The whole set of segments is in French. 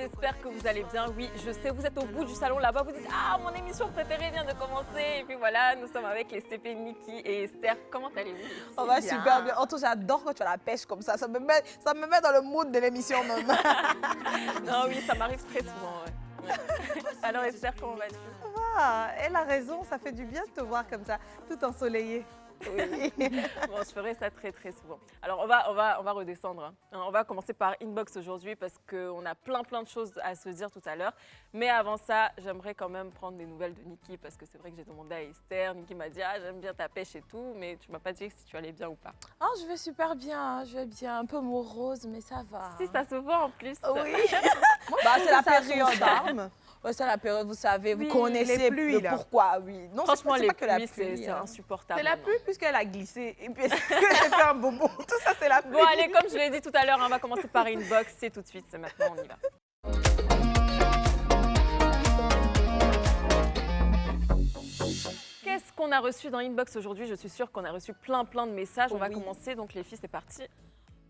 j'espère que vous allez bien. Oui, je sais, vous êtes au bout du salon là-bas, vous dites « Ah, mon émission préférée vient de commencer !» Et puis voilà, nous sommes avec les CP Niki et Esther. Comment allez-vous? On va super bien. En tout cas, j'adore quand tu as la pêche comme ça. Ça me met dans le mood de l'émission même. Non, oui, ça m'arrive très souvent. Ouais. Alors Esther, comment vas-tu? Ah, elle a raison, ça fait du bien de te voir comme ça, tout ensoleillé. Oui. Bon, je ferai ça très très souvent. Alors on va redescendre. On va commencer par inbox aujourd'hui parce qu'on a plein de choses à se dire tout à l'heure. Mais avant ça, j'aimerais quand même prendre des nouvelles de Niki parce que c'est vrai que j'ai demandé à Esther. Niki m'a dit ah j'aime bien ta pêche et tout, mais tu m'as pas dit si tu allais bien ou pas. Oh, je vais super bien, je vais bien. Un peu morose, mais ça va. Si ça se voit en plus. Oui. Bah, c'est la période. charme. Ouais, c'est la période, vous savez, Oui, vous connaissez les pluies, le là. pourquoi, oui. Non, Franchement, c'est les pas que la pluies, pluie. c'est insupportable. C'est la maintenant. pluie puisqu'elle a glissé et puis que j'ai fait un bobo. Tout ça, c'est la pluie. Bon allez, comme je l'ai dit tout à l'heure, on va commencer par inbox. C'est tout de suite, c'est maintenant, on y va. Qu'est-ce qu'on a reçu dans Inbox aujourd'hui? Je suis sûre qu'on a reçu plein de messages. On va Oui. commencer, donc les filles, c'est parti.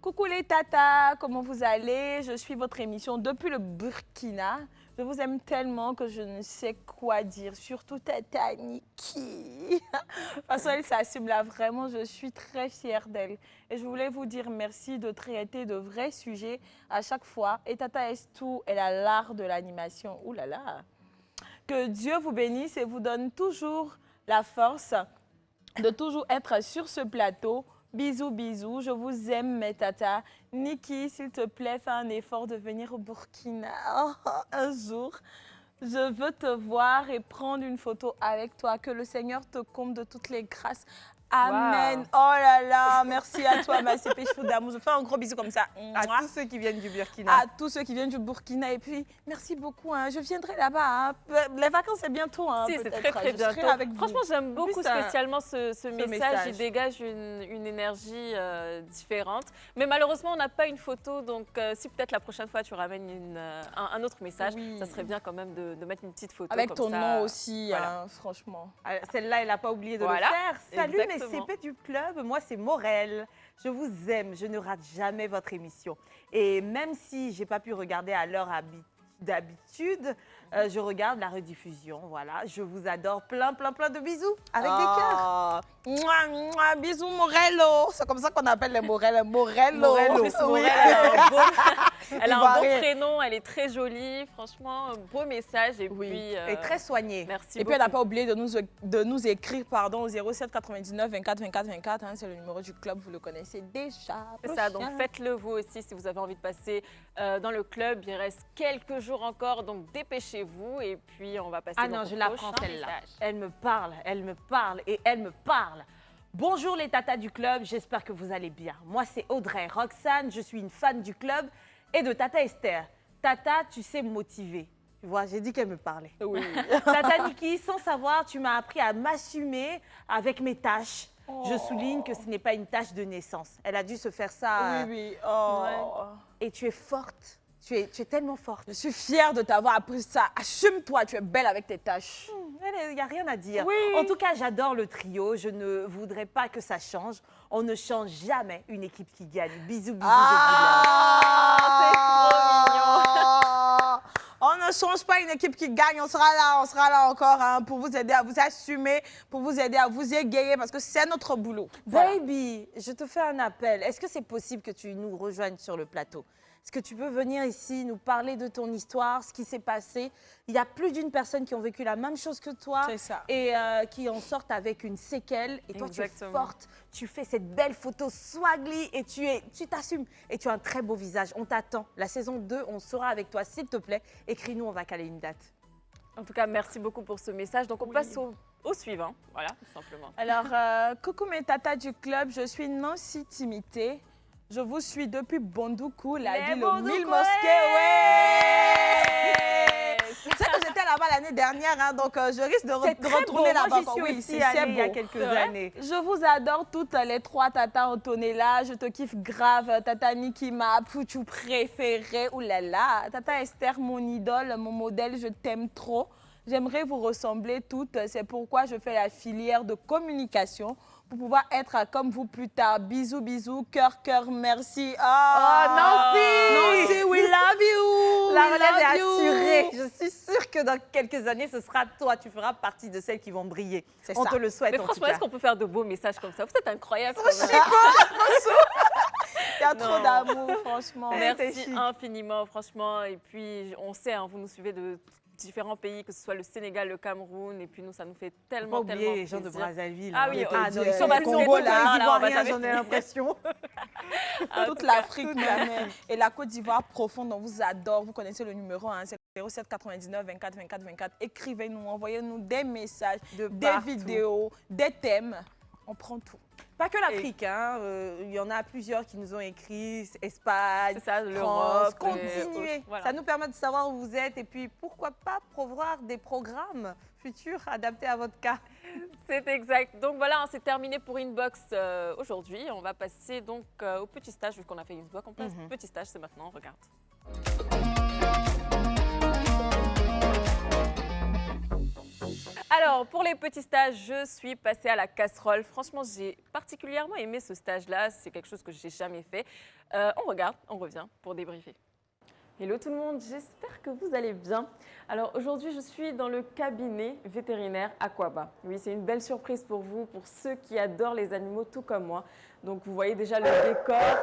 Coucou les tatas, comment vous allez? Je suis votre émission depuis le Burkina. Je vous aime tellement que je ne sais quoi dire, surtout Tata Niki. Parce qu'elle s'assume là, vraiment, je suis très fière d'elle. Et je voulais vous dire merci de traiter de vrais sujets à chaque fois. Et Tata Estou, elle a l'art de l'animation. Ouh là là! Que Dieu vous bénisse et vous donne toujours la force de toujours être sur ce plateau. Bisous, bisous. Je vous aime, mes tatas. Niki, s'il te plaît, fais un effort de venir au Burkina un jour. Je veux te voir et prendre une photo avec toi. Que le Seigneur te comble de toutes les grâces. Amen. Wow. Oh là là, merci à toi, ma CP Cheveux d'amour. Je fais un gros bisou comme ça. À tous ceux qui viennent du Burkina. À tous ceux qui viennent du Burkina. Et puis, merci beaucoup. Hein. Je viendrai là-bas. Hein. Les vacances, c'est bientôt. Hein, Si, c'est peut-être. très Je serai bientôt. avec vous. Franchement, j'aime beaucoup ça, spécialement ce message. Il dégage une énergie différente. Mais malheureusement, on n'a pas une photo. Donc, si peut-être la prochaine fois, tu ramènes un autre message, Oui. ça serait bien quand même de mettre une petite photo. Avec comme ton ça. nom aussi, Voilà. hein, franchement. Ah, celle-là, elle n'a pas oublié de Voilà, le faire. Salut exactement. mes CP du club, moi c'est Morel. Je vous aime, je ne rate jamais votre émission. Et même si je n'ai pas pu regarder à l'heure d'habitude, je regarde la rediffusion. Voilà, je vous adore. Plein de bisous avec des cœurs. Mouah, mouah, bisous Morello. C'est comme ça qu'on appelle les Morel. Morello. En plus, Oui. Morel, elle a un beau Ivoirien. prénom, elle est très jolie. Franchement, un beau message. Et Oui. puis, Et très soigné. merci Et puis, beaucoup. elle n'a pas oublié de nous écrire au 07 99 24 24 24. Hein, c'est le numéro du club, vous le connaissez déjà. C'est ça, donc Prochain. faites-le vous aussi si vous avez envie de passer dans le club. Il reste quelques jours encore, donc dépêchez-vous et puis on va passer Ah dans non, ton je la prochain prends celle-là. message. Elle me parle et elle me parle. Bonjour les tatas du club, j'espère que vous allez bien. Moi c'est Audrey Roxane, je suis une fan du club et de Tata Esther. Tata, tu sais me motiver. Tu vois, j'ai dit qu'elle me parlait. Oui. Tata Niki, sans savoir, tu m'as appris à m'assumer avec mes tâches. Je souligne que ce n'est pas une tâche de naissance. Elle a dû se faire ça. Oui. Oh. Et tu es forte. Tu es tellement forte. Je suis fière de t'avoir appris ça. Assume-toi, tu es belle avec tes tâches. Il n'y a rien à dire. Oui. En tout cas, j'adore le trio. Je ne voudrais pas que ça change. On ne change jamais une équipe qui gagne. Bisous, bisous, On ne change pas une équipe qui gagne, on sera là encore hein, pour vous aider à vous assumer, pour vous aider à vous égayer parce que c'est notre boulot. je vous Voilà. aime. Baby, je te fais un appel. Est-ce que c'est possible que tu nous rejoignes sur le plateau? Est-ce que tu peux venir ici nous parler de ton histoire, ce qui s'est passé? Il y a plus d'une personne qui ont vécu la même chose que toi C'est ça. et qui en sortent avec une séquelle. Et toi, tu es Exactement. forte, tu fais cette belle photo swagly et tu t'assumes. Et tu as un très beau visage. On t'attend. La saison 2, on sera avec toi. S'il te plaît, écris-nous, on va caler une date. En tout cas, merci beaucoup pour ce message. Donc on passe au suivant, voilà, tout simplement. Alors, coucou mes tatas du club, je suis Nancy Timité. Je vous suis depuis Bondoukou, la Les ville aux Bondoukou, 1000 mosquées. Ouais! Tu sais que j'étais là-bas l'année dernière, hein, donc je risque de retourner là-bas. Moi, j'y encore. suis Oui, aussi c'est allée il y a beau. quelques C'est vrai? années. Je vous adore toutes les trois tatas Antonella. Je te kiffe grave. Tata Niki, ma pouchou préférée. Ouh là là. Tata Esther, mon idole, mon modèle, je t'aime trop. J'aimerais vous ressembler toutes. C'est pourquoi je fais la filière de communication pour pouvoir être comme vous plus tard. Bisous, bisous, cœur, cœur, merci. Oh, Nancy! Nancy, we love you! La We relève est love you. assurée. Je suis sûre que dans quelques années, ce sera toi. Tu feras partie de celles qui vont briller. C'est On ça. te le souhaite Mais en tout franchement, cas. est-ce qu'on peut faire de beaux messages comme ça? Vous êtes incroyable. quand même. Il y a trop Non. d'amour, franchement. C'est Merci chic. infiniment, franchement. Et puis, on sait, hein, vous nous suivez de différents pays, que ce soit le Sénégal, le Cameroun. Et puis, nous, ça nous fait Faut tellement, pas tellement oublier les gens de plaisir. Brazzaville. Ah oui, hein. non, ils sont pas au tous Congo, les là, Ivoiriens, Ivoiriens, on va jamais j'en ai l'impression. Toute l'Afrique même. Et la Côte d'Ivoire profonde, on vous adore. Vous connaissez le numéro, hein, c'est le 07 99 24 24 24. Écrivez-nous, envoyez-nous des messages, De des partout. vidéos, des thèmes. On prend tout. Pas que l'Afrique, hein. Il y en a plusieurs qui nous ont écrit, Espagne, C'est ça, France. l'Europe. Continuez. Voilà. Ça nous permet de savoir où vous êtes et puis pourquoi pas prévoir des programmes futurs adaptés à votre cas. C'est exact. Donc voilà, hein, c'est terminé pour Inbox aujourd'hui. On va passer donc au petit stage, vu qu'on a fait Inbox. On passe au petit stage, c'est maintenant, regarde. Alors, pour les petits stages, je suis passée à la casserole. Franchement, j'ai particulièrement aimé ce stage-là. C'est quelque chose que je n'ai jamais fait. On regarde, on revient pour débriefer. Hello tout le monde, j'espère que vous allez bien. Alors aujourd'hui, je suis dans le cabinet vétérinaire Aquaba. Oui, c'est une belle surprise pour vous, pour ceux qui adorent les animaux tout comme moi. Donc vous voyez déjà le décor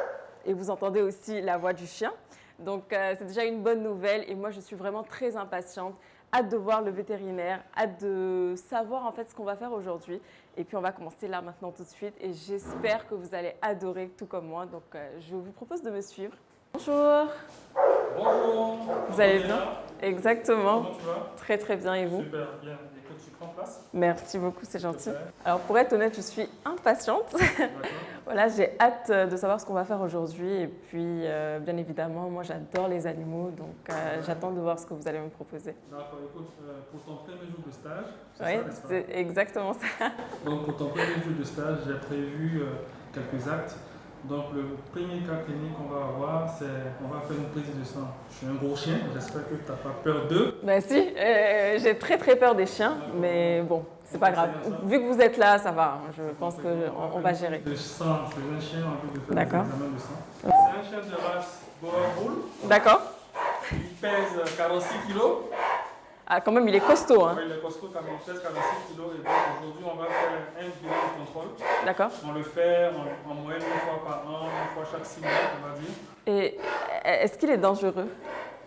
et vous entendez aussi la voix du chien. Donc c'est déjà une bonne nouvelle et moi je suis vraiment très impatiente. Hâte de voir le vétérinaire, hâte de savoir en fait ce qu'on va faire aujourd'hui. Et puis on va commencer là maintenant tout de suite et j'espère que vous allez adorer tout comme moi. Donc je vous propose de me suivre. Bonjour. Bonjour. Vous allez bien? Exactement. Comment tu vas? Très très bien et vous? Super bien. Écoute, tu prends place? Merci beaucoup, c'est gentil. Super. Alors pour être honnête, je suis impatiente. D'accord. Voilà, j'ai hâte de savoir ce qu'on va faire aujourd'hui et puis bien évidemment, moi j'adore les animaux donc j'attends de voir ce que vous allez me proposer. D'accord, écoute, pour ton premier jour de stage, c'est Oui, ça, n'est-ce pas? c'est exactement ça. Donc pour ton premier jour de stage, j'ai prévu quelques actes. Donc le premier cas clinique qu'on va avoir, c'est on va faire une prise de sang. Je suis un gros chien, j'espère que tu n'as pas peur d'eux. Ben si, j'ai très très peur des chiens, mais bon, c'est pas grave. Vu que vous êtes là, ça va. Hein. Je pense qu'on va gérer. De sang, c'est un chien en plus de faire des D'accord. examens de sang. C'est un chien de race Boer Bull. D'accord. Il pèse 46 kilos. Ah, quand même, il est costaud. Hein. Oui, il est costaud quand même, il pèse 46 kilos. Et donc aujourd'hui, on va faire un bilan de contrôle. D'accord. On le fait en moyenne une fois par an, une fois chaque 6 mois, on va dire. Et est-ce qu'il est dangereux?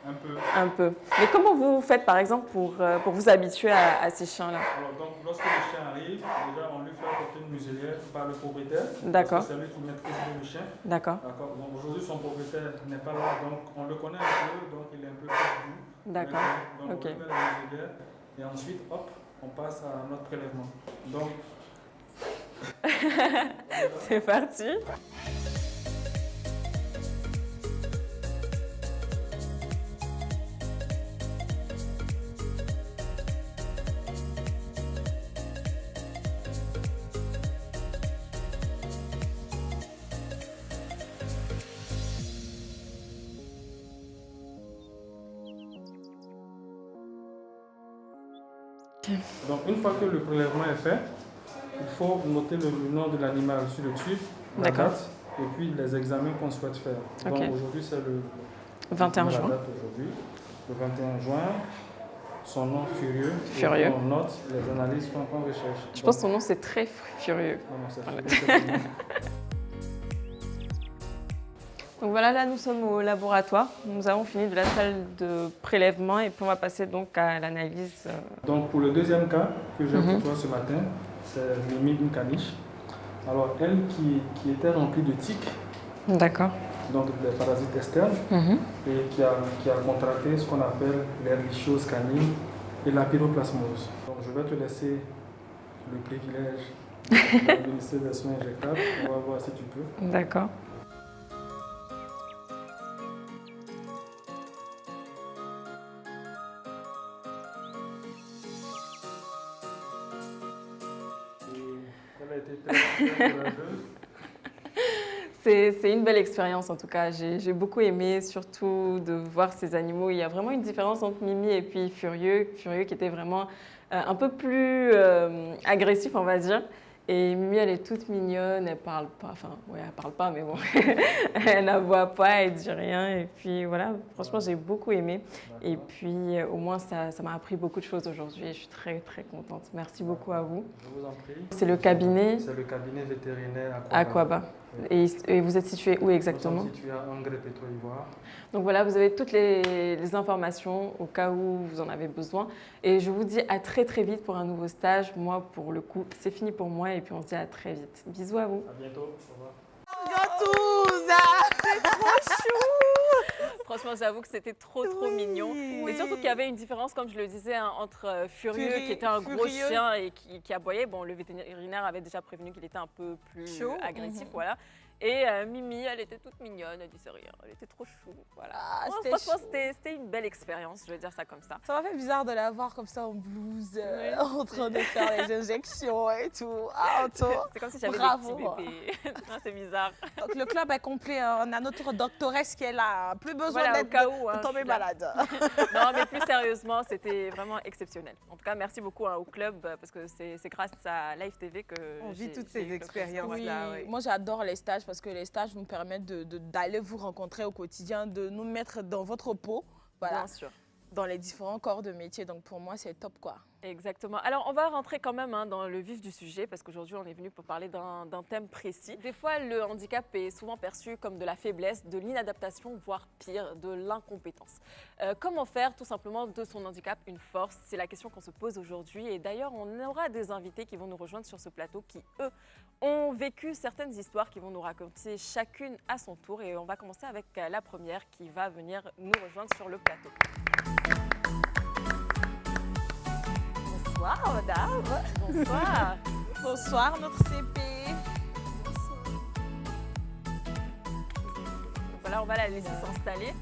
Un peu. Un peu. Mais comment vous faites, par exemple, pour vous habituer à ces chiens-là? Alors, donc, lorsque le chien arrive, déjà, on lui fait apporter une muselière par le propriétaire. D'accord. Parce que c'est lui qui maîtrise bien le chien. D'accord. D'accord. Donc, aujourd'hui, son propriétaire n'est pas là, donc on le connaît un peu, donc il est un peu perdu. D'accord. Donc, Ok. on lui met la muselière et ensuite, hop, on passe à notre prélèvement. Donc, C'est parti. donc, une fois que le prélèvement est fait, il faut noter le nom de l'animal sur le tube, la D'accord. date, et puis les examens qu'on souhaite faire. Ok. Donc aujourd'hui, c'est le 21 la juin. date aujourd'hui, le 21 juin, son nom furieux. Furieux. Et on note les analyses qu'on recherche. Je pense que son nom, c'est très furieux. Non, non, c'est furieux, c'est furieux. Donc voilà, là, nous sommes au laboratoire. Nous avons fini de la salle de prélèvement et puis on va passer donc à l'analyse. Donc pour le deuxième cas que j'ai pour toi ce matin, c'est Mimi, une caniche. Alors elle qui était remplie de tiques, D'accord. donc des parasites externes, et qui a contracté ce qu'on appelle l'herbichose canine et la pyroplasmose. Donc je vais te laisser le privilège d'administrer des soins injectables. On va voir si tu peux. D'accord. Et elle a été très courageuse. C'est une belle expérience en tout cas. J'ai beaucoup aimé, surtout de voir ces animaux. Il y a vraiment une différence entre Mimi et puis Furieux. Furieux qui était vraiment un peu plus agressif, on va dire. Et Mimi, elle est toute mignonne, elle parle pas, enfin, ouais, elle parle pas, mais bon, elle n'aboie pas, elle dit rien. Et puis voilà, franchement, j'ai beaucoup aimé. Et puis au moins, ça m'a appris beaucoup de choses aujourd'hui et je suis très, très contente. Merci beaucoup à vous. Je vous en prie. C'est le cabinet C'est le cabinet vétérinaire Aquaba. Et vous êtes situé où exactement? Nous sommes situés à Angers, Pétro-Ivoire. Donc voilà, vous avez toutes les informations au cas où vous en avez besoin. Et je vous dis à très très vite pour un nouveau stage. Moi, pour le coup, c'est fini pour moi et puis on se dit à très vite. Bisous à vous. À bientôt. Au revoir. C'est trop chou. Franchement, j'avoue que c'était trop mignon. Et surtout qu'il y avait une différence, comme je le disais, hein, entre Furieux, qui était un gros chien et qui aboyait. Bon, le vétérinaire avait déjà prévenu qu'il était un peu plus agressif, voilà. Et Mimi, elle était toute mignonne, elle disait rien, elle était trop chou, voilà. Ah, Franchement, c'était une belle expérience, je vais dire ça comme ça. Ça m'a fait bizarre de la voir comme ça en blouse, en train de faire les injections et tout. Ah, c'est comme si j'avais des bravo. petits bébés. Non, c'est bizarre. Donc le club est complet, on a notre doctoresse qui est là, plus besoin Voilà, au d'être cas où, hein, de tomber je suis là. malade. Non, mais plus sérieusement, c'était vraiment exceptionnel. En tout cas, merci beaucoup au club parce que c'est grâce à Live TV que On vit toutes j'ai ces eu le expériences-là. Oui, Oui. moi j'adore les stages parce que les stages nous permettent d'aller vous rencontrer au quotidien, de nous mettre dans votre peau, voilà, Bien sûr. dans les différents corps de métier. Donc pour moi c'est top quoi. Exactement. Alors, on va rentrer quand même dans le vif du sujet parce qu'aujourd'hui, on est venu pour parler d'un thème précis. Des fois, le handicap est souvent perçu comme de la faiblesse, de l'inadaptation, voire pire, de l'incompétence. Comment faire tout simplement de son handicap une force? C'est la question qu'on se pose aujourd'hui. Et d'ailleurs, on aura des invités qui vont nous rejoindre sur ce plateau qui, eux, ont vécu certaines histoires qui vont nous raconter chacune à son tour. Et on va commencer avec la première qui va venir nous rejoindre sur le plateau. Bonsoir madame. Bonsoir. Bonsoir notre CP. Voilà, on va la laisser s'installer.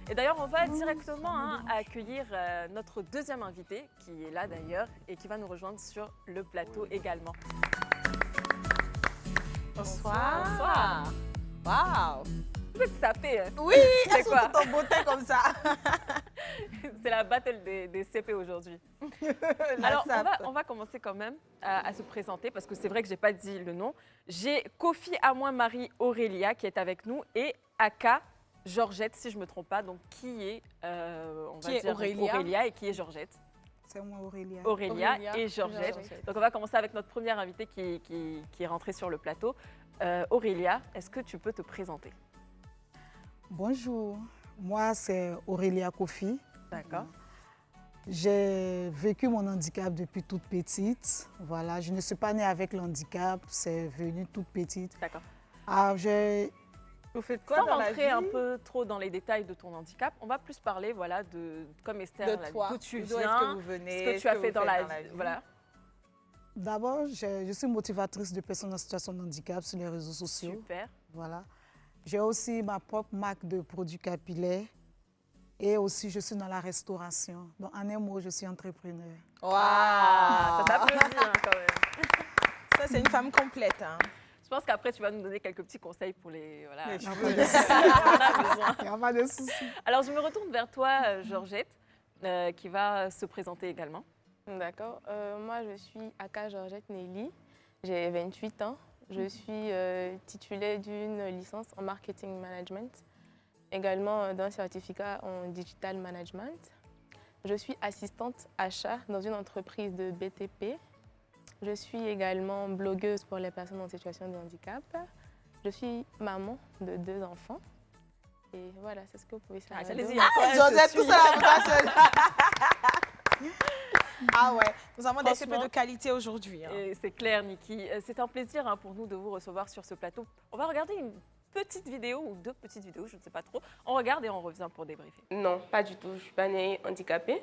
Et d'ailleurs, on va directement accueillir notre deuxième invité, qui est là d'ailleurs, et qui va nous rejoindre sur le plateau également. Bonsoir. Bonsoir. Waouh. Vous êtes sapés, hein? Oui, C'est elles sont quoi? toutes en beauté comme ça. C'est la battle des CP aujourd'hui. Alors, on va commencer quand même à se présenter, parce que c'est vrai que je n'ai pas dit le nom. J'ai Kofi Amoin Marie Aurélia qui est avec nous, et Aka Georgette, si je ne me trompe pas, donc qui est, Aurélia et qui est Georgette? C'est moi, Aurélia. Aurélia et Georgette. Donc on va commencer avec notre première invitée qui est rentrée sur le plateau. Aurélia, est-ce que tu peux te présenter? Bonjour, moi c'est Aurélia Kofi. D'accord. J'ai vécu mon handicap depuis toute petite. Voilà, je ne suis pas née avec le handicap, c'est venu toute petite. D'accord. Vous faites quoi Sans dans la rentrer vie? un peu trop dans les détails de ton handicap, on va plus parler voilà, comme Esther, De toi. d'où tu D'où viens, est-ce que vous venez? ce que tu as fait dans la vie. Voilà. D'abord, je suis motivatrice de personnes en situation de handicap sur les réseaux sociaux. Super. Voilà. J'ai aussi ma propre marque de produits capillaires et aussi je suis dans la restauration. Donc en un mot, je suis entrepreneur. Waouh. Ça t'applaudit quand même. Ça c'est une femme complète. Hein. Je pense qu'après, tu vas nous donner quelques petits conseils pour les... Voilà. Les Il n'y a cheveux. pas de souci. On a besoin. Il n'y a pas de souci. Alors, je me retourne vers toi, Georgette, qui va se présenter également. D'accord. Moi, je suis Aka Georgette Nelly. J'ai 28 ans. Je suis titulaire d'une licence en marketing management, également d'un certificat en digital management. Je suis assistante achat dans une entreprise de BTP. Je suis également blogueuse pour les personnes en situation de handicap. Je suis maman de 2 enfants. Et voilà, c'est ce que vous pouvez savoir. Allez-y. Georgette, tout ça Ah ouais, nous avons des CP de qualité aujourd'hui. Hein. Et c'est clair, Niki. C'est un plaisir pour nous de vous recevoir sur ce plateau. On va regarder une petite vidéo ou 2 petites vidéos, je ne sais pas trop. On regarde et on revient pour débriefer. Non, pas du tout. Je ne suis pas née handicapée.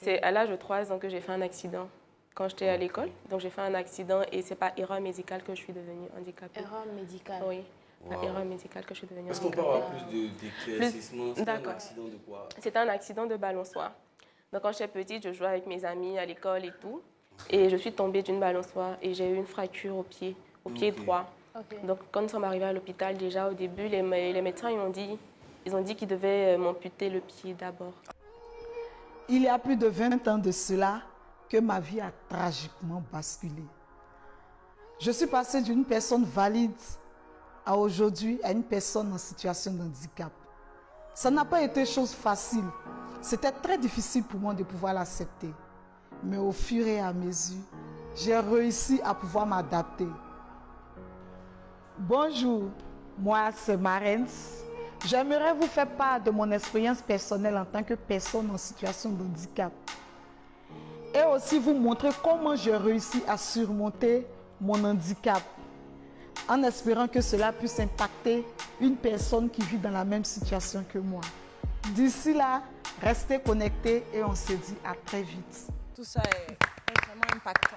C'est à l'âge de 3 ans que j'ai fait un accident quand j'étais à l'école. Donc j'ai fait un accident et ce n'est pas erreur médicale que je suis devenue handicapée. Erreur médicale. Oui, Wow. pas erreur médicale que je suis devenue Est-ce qu'on handicapée. peut avoir plus d'éclaircissement? C'est un D'accord. accident de quoi? C'était un accident de balançoire. Donc quand j'étais petite, je jouais avec mes amis à l'école et tout. Et je suis tombée d'une balançoire et j'ai eu une fracture au pied Ok. droit. Ok. Donc, quand nous sommes arrivés à l'hôpital, déjà au début, les médecins ils ont dit qu'ils devaient m'amputer le pied d'abord. Il y a plus de 20 ans de cela que ma vie a tragiquement basculé. Je suis passée d'une personne valide à aujourd'hui à une personne en situation de handicap. Ça n'a pas été chose facile. C'était très difficile pour moi de pouvoir l'accepter. Mais au fur et à mesure, j'ai réussi à pouvoir m'adapter. Bonjour, moi c'est Marens. J'aimerais vous faire part de mon expérience personnelle en tant que personne en situation de handicap. Et aussi vous montrer comment j'ai réussi à surmonter mon handicap, en espérant que cela puisse impacter une personne qui vit dans la même situation que moi. D'ici là, restez connectés et on se dit à très vite. Tout ça est vraiment impactant.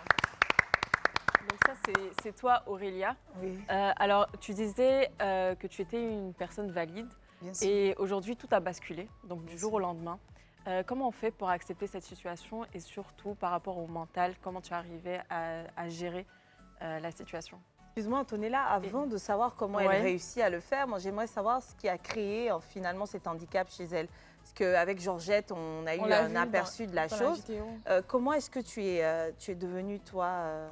Donc ça, c'est toi, Aurélia. Oui, Alors, tu disais que tu étais une personne valide bien sûr. et aujourd'hui, tout a basculé, donc du Bien jour sûr. au lendemain. Comment on fait pour accepter cette situation et surtout par rapport au mental, comment tu arrivais à gérer la situation? Excuse-moi, Antonella, avant de savoir comment Ouais. elle réussit à le faire, moi j'aimerais savoir ce qui a créé finalement cet handicap chez elle. Parce qu'avec Georgette, on a eu l'a un vu aperçu de la dans chose. vidéo. Comment est-ce que tu es devenue, toi,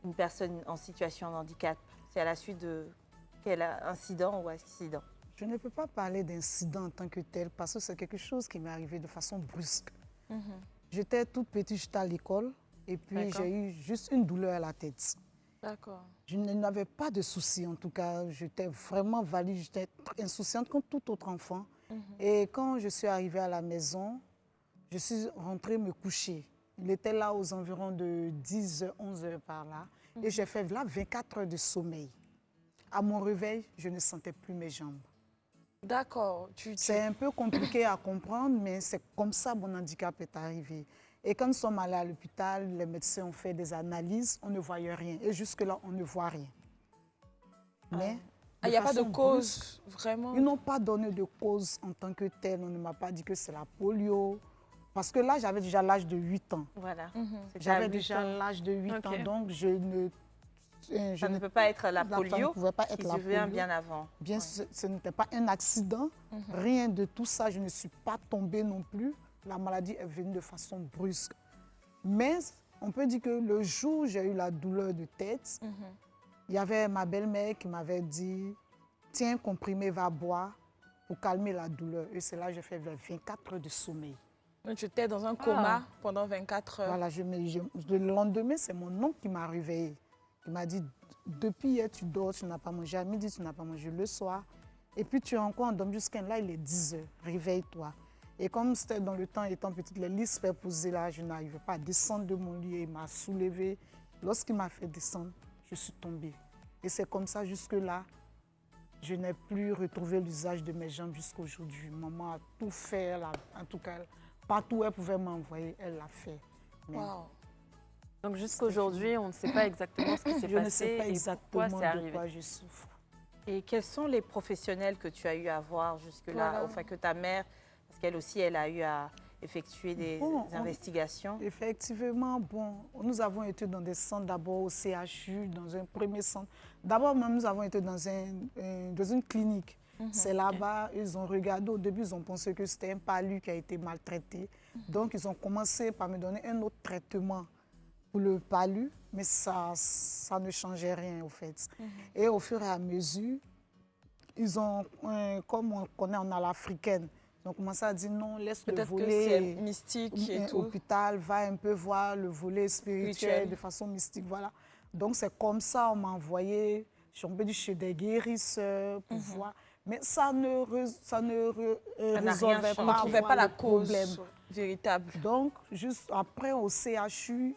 une personne en situation de handicap? C'est à la suite de quel incident ou accident? Je ne peux pas parler d'incident en tant que tel parce que c'est quelque chose qui m'est arrivé de façon brusque. J'étais toute petite, j'étais à l'école et puis D'accord. j'ai eu juste une douleur à la tête. D'accord. Je n'avais pas de soucis, en tout cas. J'étais vraiment valide, j'étais insouciante comme tout autre enfant. Et quand je suis arrivée à la maison, je suis rentrée me coucher. Il était là aux environs de 10h, 11h par là. Et j'ai fait là 24 heures de sommeil. À mon réveil, je ne sentais plus mes jambes. D'accord. C'est un peu compliqué à comprendre, mais c'est comme ça mon handicap est arrivé. Et quand nous sommes allés à l'hôpital, les médecins ont fait des analyses, on ne voyait rien. Et jusque-là, on ne voit rien. Mais Il n'y a pas de façon cause, vraiment. ils n'ont pas donné de cause en tant que telle. On ne m'a pas dit que c'est la polio. Parce que là, j'avais déjà l'âge de 8 ans. Voilà. C'était à J'avais 8 déjà ans. l'âge de 8 Ok. ans, donc je ne... Ça ne peut pas être la ça ne polio pouvait pas être qui la survient polio. bien avant. Bien, Ouais. ce n'était pas un accident, rien de tout ça. Je ne suis pas tombée non plus. La maladie est venue de façon brusque. Mais on peut dire que le jour où j'ai eu la douleur de tête, il y avait ma belle-mère qui m'avait dit « Tiens, comprimé, va boire pour calmer la douleur ». Et c'est là que j'ai fait 24 heures de sommeil. Donc, tu étais dans un coma pendant 24 heures. Voilà, le lendemain, c'est mon oncle qui m'a réveillée. Il m'a dit, depuis hier, tu dors, tu n'as pas mangé. À midi, tu n'as pas mangé le soir. Et puis, tu es encore endormi jusqu'à là, il est 10 heures. Réveille-toi. Et comme c'était dans le temps, étant petite, les lits superposés là, je n'arrivais pas à descendre de mon lit. Il m'a soulevée. Lorsqu'il m'a fait descendre, je suis tombée. Et c'est comme ça, jusque-là, je n'ai plus retrouvé l'usage de mes jambes jusqu'à aujourd'hui. Maman a tout fait, en tout cas, partout où elle pouvait m'envoyer, elle l'a fait. Mais Waouh. Donc jusqu'à aujourd'hui, on ne sait pas exactement ce qui s'est passé je ne sais pas et exactement pourquoi c'est de arrivé. quoi je souffre. Et quels sont les professionnels que tu as eu à voir jusque-là? Voilà. Enfin, que ta mère, parce qu'elle aussi, elle a eu à effectuer des Bon, investigations. Effectivement, bon, nous avons été dans des centres, d'abord au CHU, dans un premier centre. D'abord, même, nous avons été dans une clinique. C'est là-bas, ils ont regardé. Au début, ils ont pensé que c'était un palu qui a été maltraité. Donc, ils ont commencé par me donner un autre traitement pour le palu, mais ça ne changeait rien, au fait. Et au fur et à mesure, ils ont, comme on connaît en à l'africaine, ils ont commencé à dire non, laisse le Peut-être que volet c'est mystique et tout. hôpital, va un peu voir le volet spirituel Spirituel. de façon mystique, voilà. Donc c'est comme ça, on m'a envoyé, je suis tombée chez des guérisseurs pour voir, mais ça ne n'a rien résolvait changé. On pas, ne trouvait pas voilà, la le cause problème. véritable. Donc, juste après, au CHU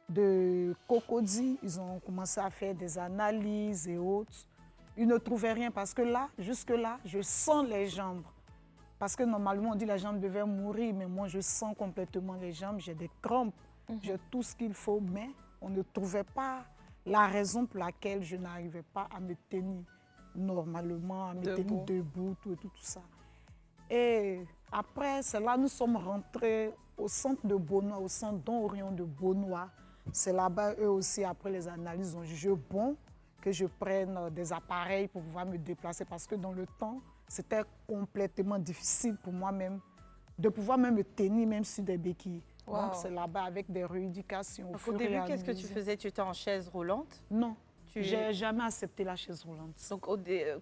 de Cocody, ils ont commencé à faire des analyses et autres. Ils ne trouvaient rien parce que là, jusque-là, je sens les jambes. Parce que normalement, on dit que la jambe devait mourir, mais moi, je sens complètement les jambes. J'ai des crampes, j'ai tout ce qu'il faut, mais on ne trouvait pas la raison pour laquelle je n'arrivais pas à me tenir normalement, à me tenir debout, tout ça. Et après, c'est là que nous sommes rentrés au centre de Beaunois, au centre Don Orion de Beaunois. C'est là-bas, eux aussi, après les analyses, ont jugé bon que je prenne des appareils pour pouvoir me déplacer parce que dans le temps, c'était complètement difficile pour moi-même de pouvoir même me tenir même sur des béquilles. Wow. Donc c'est là-bas avec des rééducations. Donc, au fur et début, à qu'est-ce que tu mesure. faisais? Tu étais en chaise roulante? Non, Tu- j'ai jamais accepté la chaise roulante. Donc,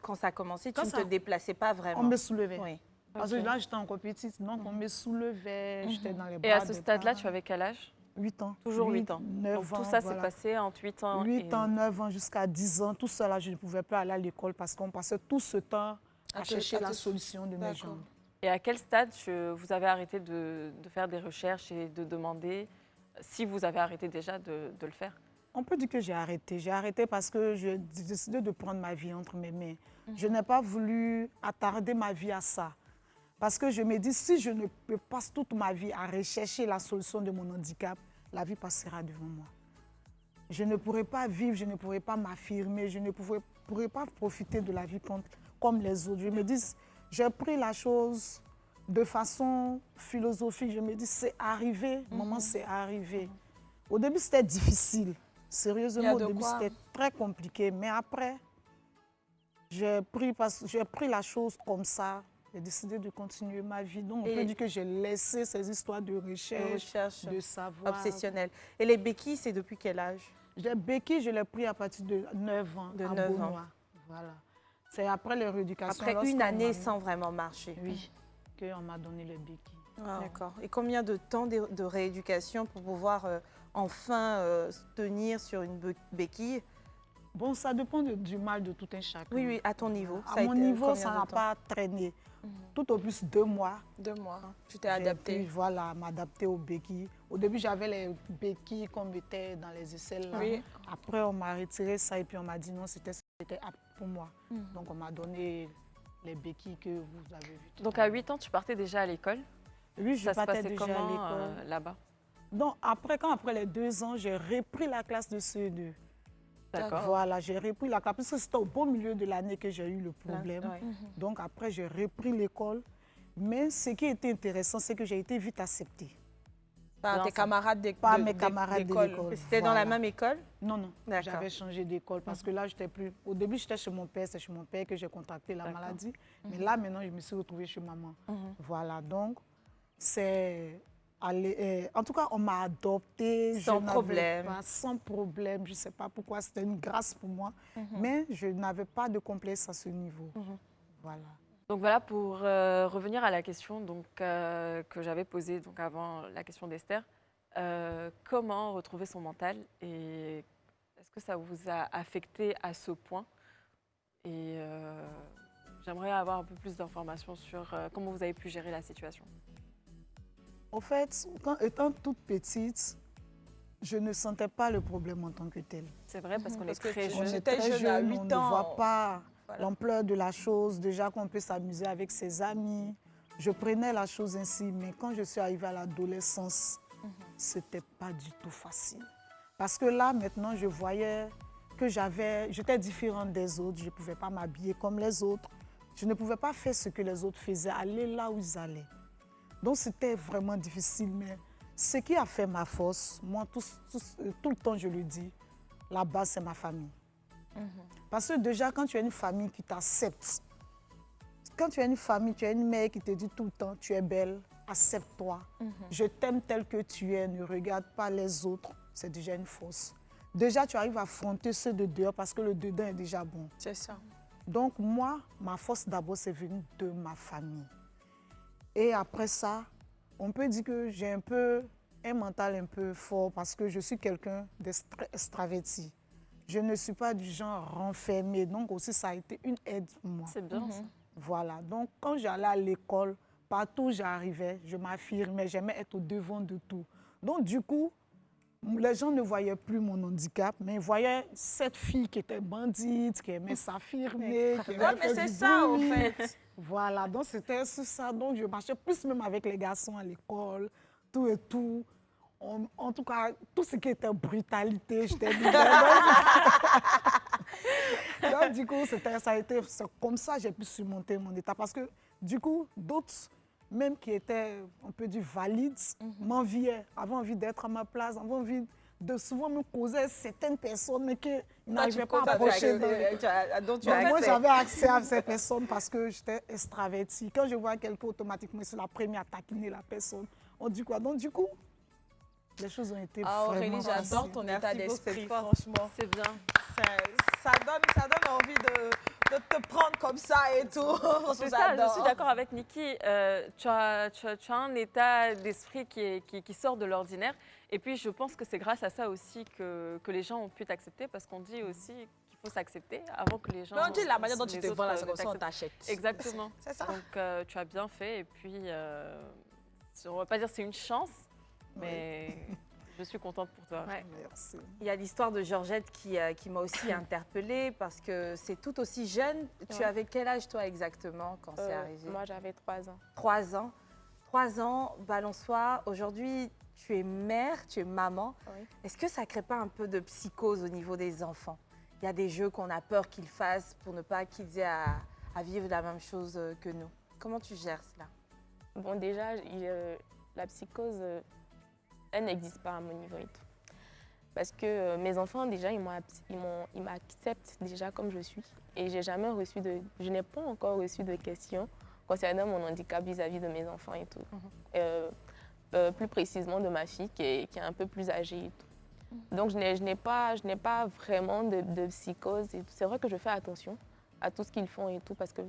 quand ça a commencé, tu Quand ne ça- te déplaçais pas vraiment? On me soulevait. Oui. Parce que là, j'étais encore petite, donc on me soulevait, j'étais dans les bras Et à ce des stade-là, parents. tu avais quel âge? 8 ans. Toujours 8 ans. 9 Donc ans, tout ça s'est voilà. passé entre 8 ans 8 et... ans, 9 ans, jusqu'à 10 ans. Tout cela, je ne pouvais pas aller à l'école parce qu'on passait tout ce temps à chercher la solution de mes jambes. Et à quel stade vous avez arrêté de faire des recherches et de demander si vous avez arrêté déjà de le faire? On peut dire que j'ai arrêté. J'ai arrêté parce que j'ai décidé de prendre ma vie entre mes mains. Je n'ai pas voulu attarder ma vie à ça. Parce que je me dis, si je ne passe toute ma vie à rechercher la solution de mon handicap, la vie passera devant moi. Je ne pourrai pas vivre, je ne pourrai pas m'affirmer, je ne pourrai pas profiter de la vie comme les autres. Je me dis, j'ai pris la chose de façon philosophique. Je me dis, c'est arrivé, maman, c'est arrivé. Au début, c'était difficile. Sérieusement, au début, c'était très compliqué. Mais après, j'ai pris la chose comme ça. J'ai décidé de continuer ma vie. Donc, on peut dire que j'ai laissé ces histoires de recherche, de savoir. Obsessionnelle. Et les béquilles, c'est depuis quel âge? Les béquilles, je l'ai pris à partir de 9 ans. De à 9 ans. Beaunois. Voilà. C'est après les rééducations. Après lorsqu'on une année m'a- sans vraiment marcher. Oui, qu'on m'a donné les béquilles. D'accord. Et combien de temps de rééducation pour pouvoir enfin se tenir sur une béquille? Bon, ça dépend du mal de tout un chacun. Oui, oui, à ton niveau. À Ça a mon été niveau, combien ça de n'a temps? pas traîné. Tout au plus 2 mois. 2 mois. Tu t'es J'ai adapté. pu, voilà, m'adapter aux béquilles. Au début, j'avais les béquilles qu'on mettait dans les aisselles. Là. Oui. Après, on m'a retiré ça et puis on m'a dit non, c'était apte pour moi. Donc, on m'a donné les béquilles que vous avez vues. tout Donc à à l'heure. 8 ans, tu partais déjà à l'école? Oui, je Ça se partais passait déjà à comment l'école. là-bas? Donc, après les 2 ans, j'ai repris la classe de CE2. D'accord. Voilà, j'ai repris la classe parce que c'était au beau milieu de l'année que j'ai eu le problème. Ouais. Donc, après, j'ai repris l'école. Mais ce qui était intéressant, c'est que j'ai été vite acceptée. Par tes camarades Par mes camarades de l'école. C'était dans la même école? Non, non. D'accord. J'avais changé d'école parce que là, j'étais plus. Au début, j'étais chez mon père. C'est chez mon père que j'ai contracté la maladie. Mais là, maintenant, je me suis retrouvée chez maman. Voilà. Donc, c'est. En tout cas, on m'a adoptée. Sans Je n'avais problème. pas- sans problème. Je ne sais pas pourquoi. C'était une grâce pour moi. Mais je n'avais pas de complexe à ce niveau. Voilà. Donc voilà, pour revenir à la question que j'avais posée donc, avant la question d'Esther, comment retrouver son mental et est-ce que ça vous a affecté à ce point? Et j'aimerais avoir un peu plus d'informations sur comment vous avez pu gérer la situation. En fait, étant toute petite, je ne sentais pas le problème en tant que tel. C'est vrai parce qu'on est Parce que très tu- On jeune. est J'étais très jeune à jeune, 8 on ne ans. voit pas Voilà. l'ampleur de la chose. Déjà qu'on peut s'amuser avec ses amis. Je prenais la chose ainsi, mais quand je suis arrivée à l'adolescence, c'était pas du tout facile. Parce que là, maintenant, je voyais que j'étais différente des autres. Je ne pouvais pas m'habiller comme les autres. Je ne pouvais pas faire ce que les autres faisaient, aller là où ils allaient. Donc, c'était vraiment difficile. Mais ce qui a fait ma force, moi, tout le temps, je le dis, la base, c'est ma famille. Parce que déjà, quand tu as une famille qui t'accepte, quand tu as une famille, tu as une mère qui te dit tout le temps, tu es belle, accepte-toi. Je t'aime tel que tu es, ne regarde pas les autres. C'est déjà une force. Déjà, tu arrives à affronter ceux de dehors parce que le dedans est déjà bon. C'est ça. Donc moi, ma force d'abord, c'est venu de ma famille. Et après ça, on peut dire que j'ai un mental un peu fort parce que je suis quelqu'un d'extraverti. Je ne suis pas du genre renfermé. Donc aussi, ça a été une aide pour moi. C'est bien ça. Voilà. Donc quand j'allais à l'école, partout où j'arrivais, je m'affirmais, j'aimais être au devant de tout. Donc du coup, les gens ne voyaient plus mon handicap, mais ils voyaient cette fille qui était bandite, qui aimait s'affirmer. qui aimait Ouais, mais faire c'est du ça, en bruit. fait. Voilà, donc c'était sur ça. Donc je marchais plus même avec les garçons à l'école, tout et tout. En tout cas, tout ce qui était brutalité, j'étais dedans. Donc du coup, c'est comme ça que j'ai pu surmonter mon état. Parce que du coup, d'autres, même qui étaient, on peut dire, valides, m'enviaient, avaient envie d'être à ma place, avaient envie de souvent me causer certaines personnes, mais qu'ils Toi, tu n'arrivaient pas causes à avec- approcher. dont tu Donc, as moi, accès. j'avais accès à ces personnes parce que j'étais extravertie. Quand je vois quelqu'un, automatiquement, c'est la première à taquiner la personne. On dit quoi? Donc, du coup, les choses ont été Ah, Aurélie, vraiment j'adore faciles. ton Merci état pour d'esprit, cette force. franchement. C'est bien. Ça donne envie de te prendre comme ça et tout. C'est ça, je suis d'accord avec Niki. Tu as un état d'esprit qui sort de l'ordinaire. Et puis, je pense que c'est grâce à ça aussi que les gens ont pu t'accepter, parce qu'on dit aussi qu'il faut s'accepter avant que les gens. Mais on dit la manière dont tu les te autres vends, là, ne c'est comme ça on t'acceptent. t'achète. Exactement. C'est ça. Donc, tu as bien fait. Et puis, on ne va pas dire que c'est une chance, mais je suis contente pour toi. Ouais. Merci. Il y a l'histoire de Georgette qui m'a aussi interpellée parce que c'est tout aussi jeune. Tu Ouais. avais quel âge toi exactement quand c'est arrivé? Moi, j'avais 3 ans. 3 ans. 3 ans, Balançoire. Aujourd'hui, tu es mère, tu es maman. Oui. Est-ce que ça ne crée pas un peu de psychose au niveau des enfants? Il y a des jeux qu'on a peur qu'ils fassent pour ne pas qu'ils aient à vivre la même chose que nous. Comment tu gères cela? Bon, déjà, la psychose, elle n'existe pas à mon niveau et tout. Parce que mes enfants, déjà, ils m'acceptent déjà comme je suis. Et je n'ai pas encore reçu de questions concernant mon handicap vis-à-vis de mes enfants et tout. Plus précisément de ma fille qui est un peu plus âgée et tout. Donc, je n'ai pas vraiment de psychose. Et tout. C'est vrai que je fais attention à tout ce qu'ils font et tout, parce que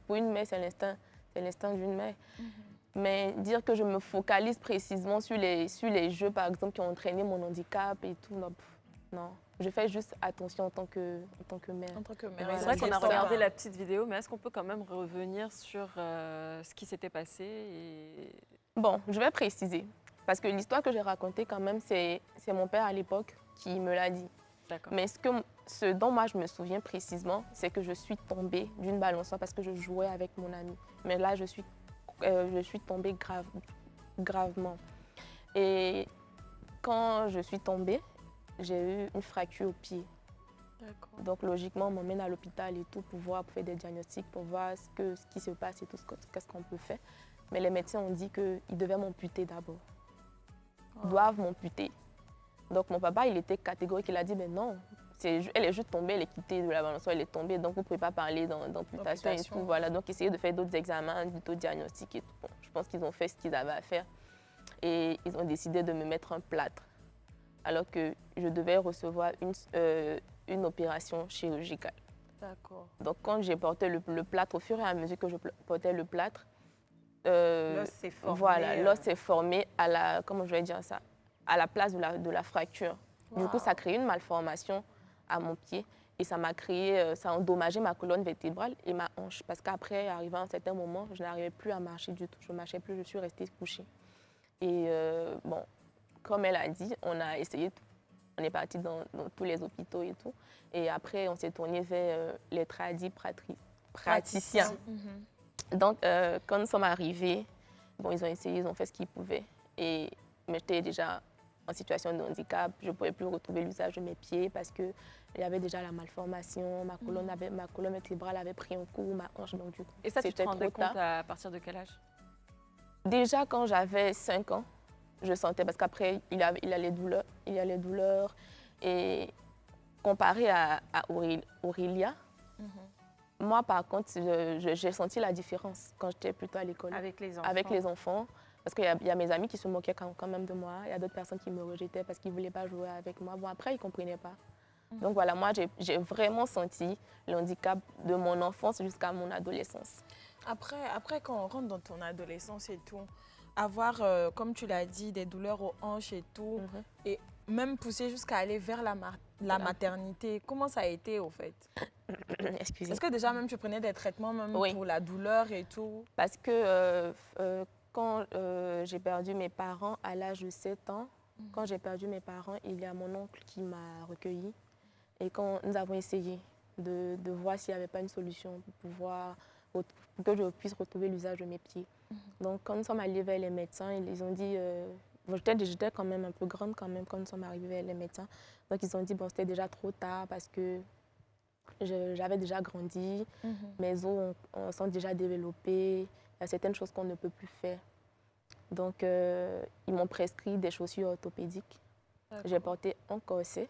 pour une mère, c'est l'instinct d'une mère. Mais dire que je me focalise précisément sur les jeux, par exemple, qui ont entraîné mon handicap et tout, non. Je fais juste attention en tant que mère. En tant que Ouais, mère. c'est vrai qu'on a ça. regardé la petite vidéo, mais est-ce qu'on peut quand même revenir sur ce qui s'était passé et... Bon, je vais préciser. Parce que l'histoire que j'ai racontée, quand même, c'est mon père à l'époque qui me l'a dit. D'accord. Mais ce dont moi je me souviens précisément, c'est que je suis tombée d'une balançoire parce que je jouais avec mon ami. Mais là, je suis tombée gravement. Et quand je suis tombée, j'ai eu une fracture au pied. D'accord. Donc logiquement, on m'emmène à l'hôpital et tout pour faire des diagnostics, pour voir ce qui se passe et tout, qu'est-ce qu'on peut faire. Mais les médecins ont dit qu'ils devaient m'amputer d'abord. Ils doivent m'amputer. Donc mon papa, il était catégorique, il a dit, mais non, elle est juste tombée, elle est quittée de la balançoire, elle est tombée, donc vous ne pouvez pas parler d'amputation et tout. Voilà. Donc essayer de faire d'autres examens, d'autres diagnostics et tout. Bon, je pense qu'ils ont fait ce qu'ils avaient à faire. Et ils ont décidé de me mettre un plâtre, alors que je devais recevoir une opération chirurgicale. D'accord. Donc quand j'ai porté le plâtre, au fur et à mesure que je portais le plâtre, L'os s'est formé. voilà, l'os s'est formé à la, comment je vais dire ça, à la place de la fracture. Du coup, ça a créé une malformation à mon pied et ça a endommagé ma colonne vertébrale et ma hanche. Parce qu'après, arrivé à un certain moment, je n'arrivais plus à marcher du tout. Je ne marchais plus, je suis restée couchée. Et bon, comme elle a dit, on a essayé tout. On est parti dans tous les hôpitaux et tout. Et après, on s'est tourné vers les praticiens. Donc, quand nous sommes arrivés, bon, ils ont essayé, ils ont fait ce qu'ils pouvaient. Mais j'étais déjà en situation de handicap. Je ne pouvais plus retrouver l'usage de mes pieds parce qu'il y avait déjà la malformation. Ma colonne vertébrale avait pris un coup, ma hanche. Donc, du coup, Et ça, tu te c'était rendais trop tard. compte à partir de quel âge? Déjà, quand j'avais 5 ans, je sentais, parce qu'après, il y a les douleurs. Et comparé à Aurélia, moi, par contre, j'ai senti la différence quand j'étais plutôt à l'école. Avec les enfants. Avec les enfants. Parce qu'il y a mes amis qui se moquaient quand même de moi. Il y a d'autres personnes qui me rejetaient parce qu'ils ne voulaient pas jouer avec moi. Bon, après, ils ne comprenaient pas. Donc voilà, moi, j'ai vraiment senti le handicap de mon enfance jusqu'à mon adolescence. Après, quand on rentre dans ton adolescence et tout, avoir, comme tu l'as dit, des douleurs aux hanches et tout, et même pousser jusqu'à aller vers la maternité, comment ça a été au fait? Excusez. Est-ce que déjà même tu prenais des traitements même pour la douleur et tout? Parce que quand j'ai perdu mes parents à l'âge de 7 ans, quand j'ai perdu mes parents, il y a mon oncle qui m'a recueillie. Et quand nous avons essayé de voir s'il n'y avait pas une solution pour que je puisse retrouver l'usage de mes pieds. Donc quand nous sommes allés vers les médecins, ils ont dit... j'étais quand même un peu grande quand même quand nous sommes arrivés vers les médecins. Donc ils ont dit bon, c'était déjà trop tard parce que j'avais déjà grandi, mes os sont déjà développés, il y a certaines choses qu'on ne peut plus faire. Donc ils m'ont prescrit des chaussures orthopédiques J'ai porté un corset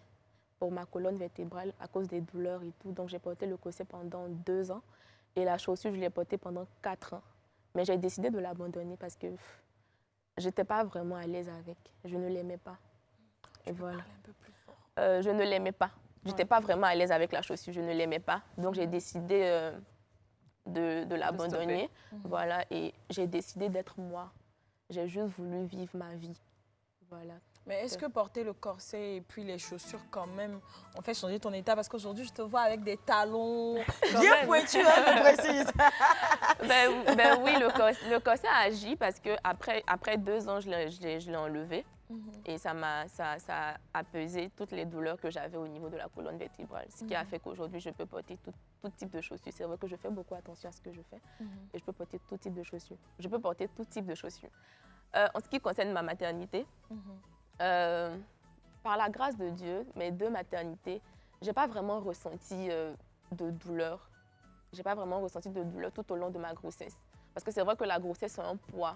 pour ma colonne vertébrale à cause des douleurs et tout. Donc, j'ai porté le corset pendant 2 ans. Et la chaussure, je l'ai portée pendant 4 ans. Mais j'ai décidé de l'abandonner parce que je n'étais pas vraiment à l'aise avec. Je ne l'aimais pas. Et voilà. Un peu plus fort. Je ne l'aimais pas. Je n'étais pas vraiment à l'aise avec la chaussure. Je ne l'aimais pas. Donc, j'ai décidé de l'abandonner. Voilà. Et j'ai décidé d'être moi. J'ai juste voulu vivre ma vie. Voilà. Mais est-ce que porter le corset et puis les chaussures, quand même, ont fait changer ton état? Parce qu'aujourd'hui, je te vois avec des talons bien pointus, hein, je précise. Ben oui, le corset a agi parce qu'après 2 ans, je l'ai enlevé. Et ça a apaisé toutes les douleurs que j'avais au niveau de la colonne vertébrale. Ce qui a fait qu'aujourd'hui, je peux porter tout type de chaussures. C'est vrai que je fais beaucoup attention à ce que je fais. Et je peux porter tout type de chaussures. Je peux porter tout type de chaussures. En ce qui concerne ma maternité, par la grâce de Dieu, mes 2 maternités, je n'ai pas vraiment ressenti de douleur. Je n'ai pas vraiment ressenti de douleur tout au long de ma grossesse. Parce que c'est vrai que la grossesse, c'est un poids,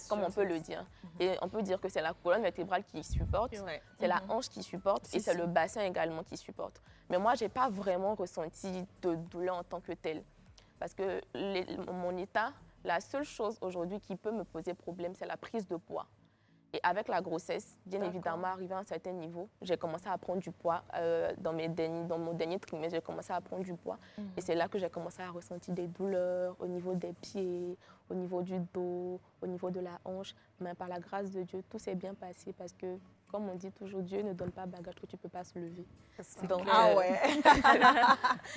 comme on peut le dire. Et on peut dire que c'est la colonne vertébrale qui supporte, c'est la hanche qui supporte et c'est le bassin également qui supporte. Mais moi, je n'ai pas vraiment ressenti de douleur en tant que telle. Parce que mon état, la seule chose aujourd'hui qui peut me poser problème, c'est la prise de poids. Et avec la grossesse, bien évidemment, arrivé à un certain niveau, j'ai commencé à prendre du poids. Dans mon dernier trimestre, j'ai commencé à prendre du poids. Et c'est là que j'ai commencé à ressentir des douleurs au niveau des pieds, au niveau du dos, au niveau de la hanche. Mais par la grâce de Dieu, tout s'est bien passé parce que, comme on dit toujours, Dieu ne donne pas bagage que tu ne peux pas se lever. Donc, ouais.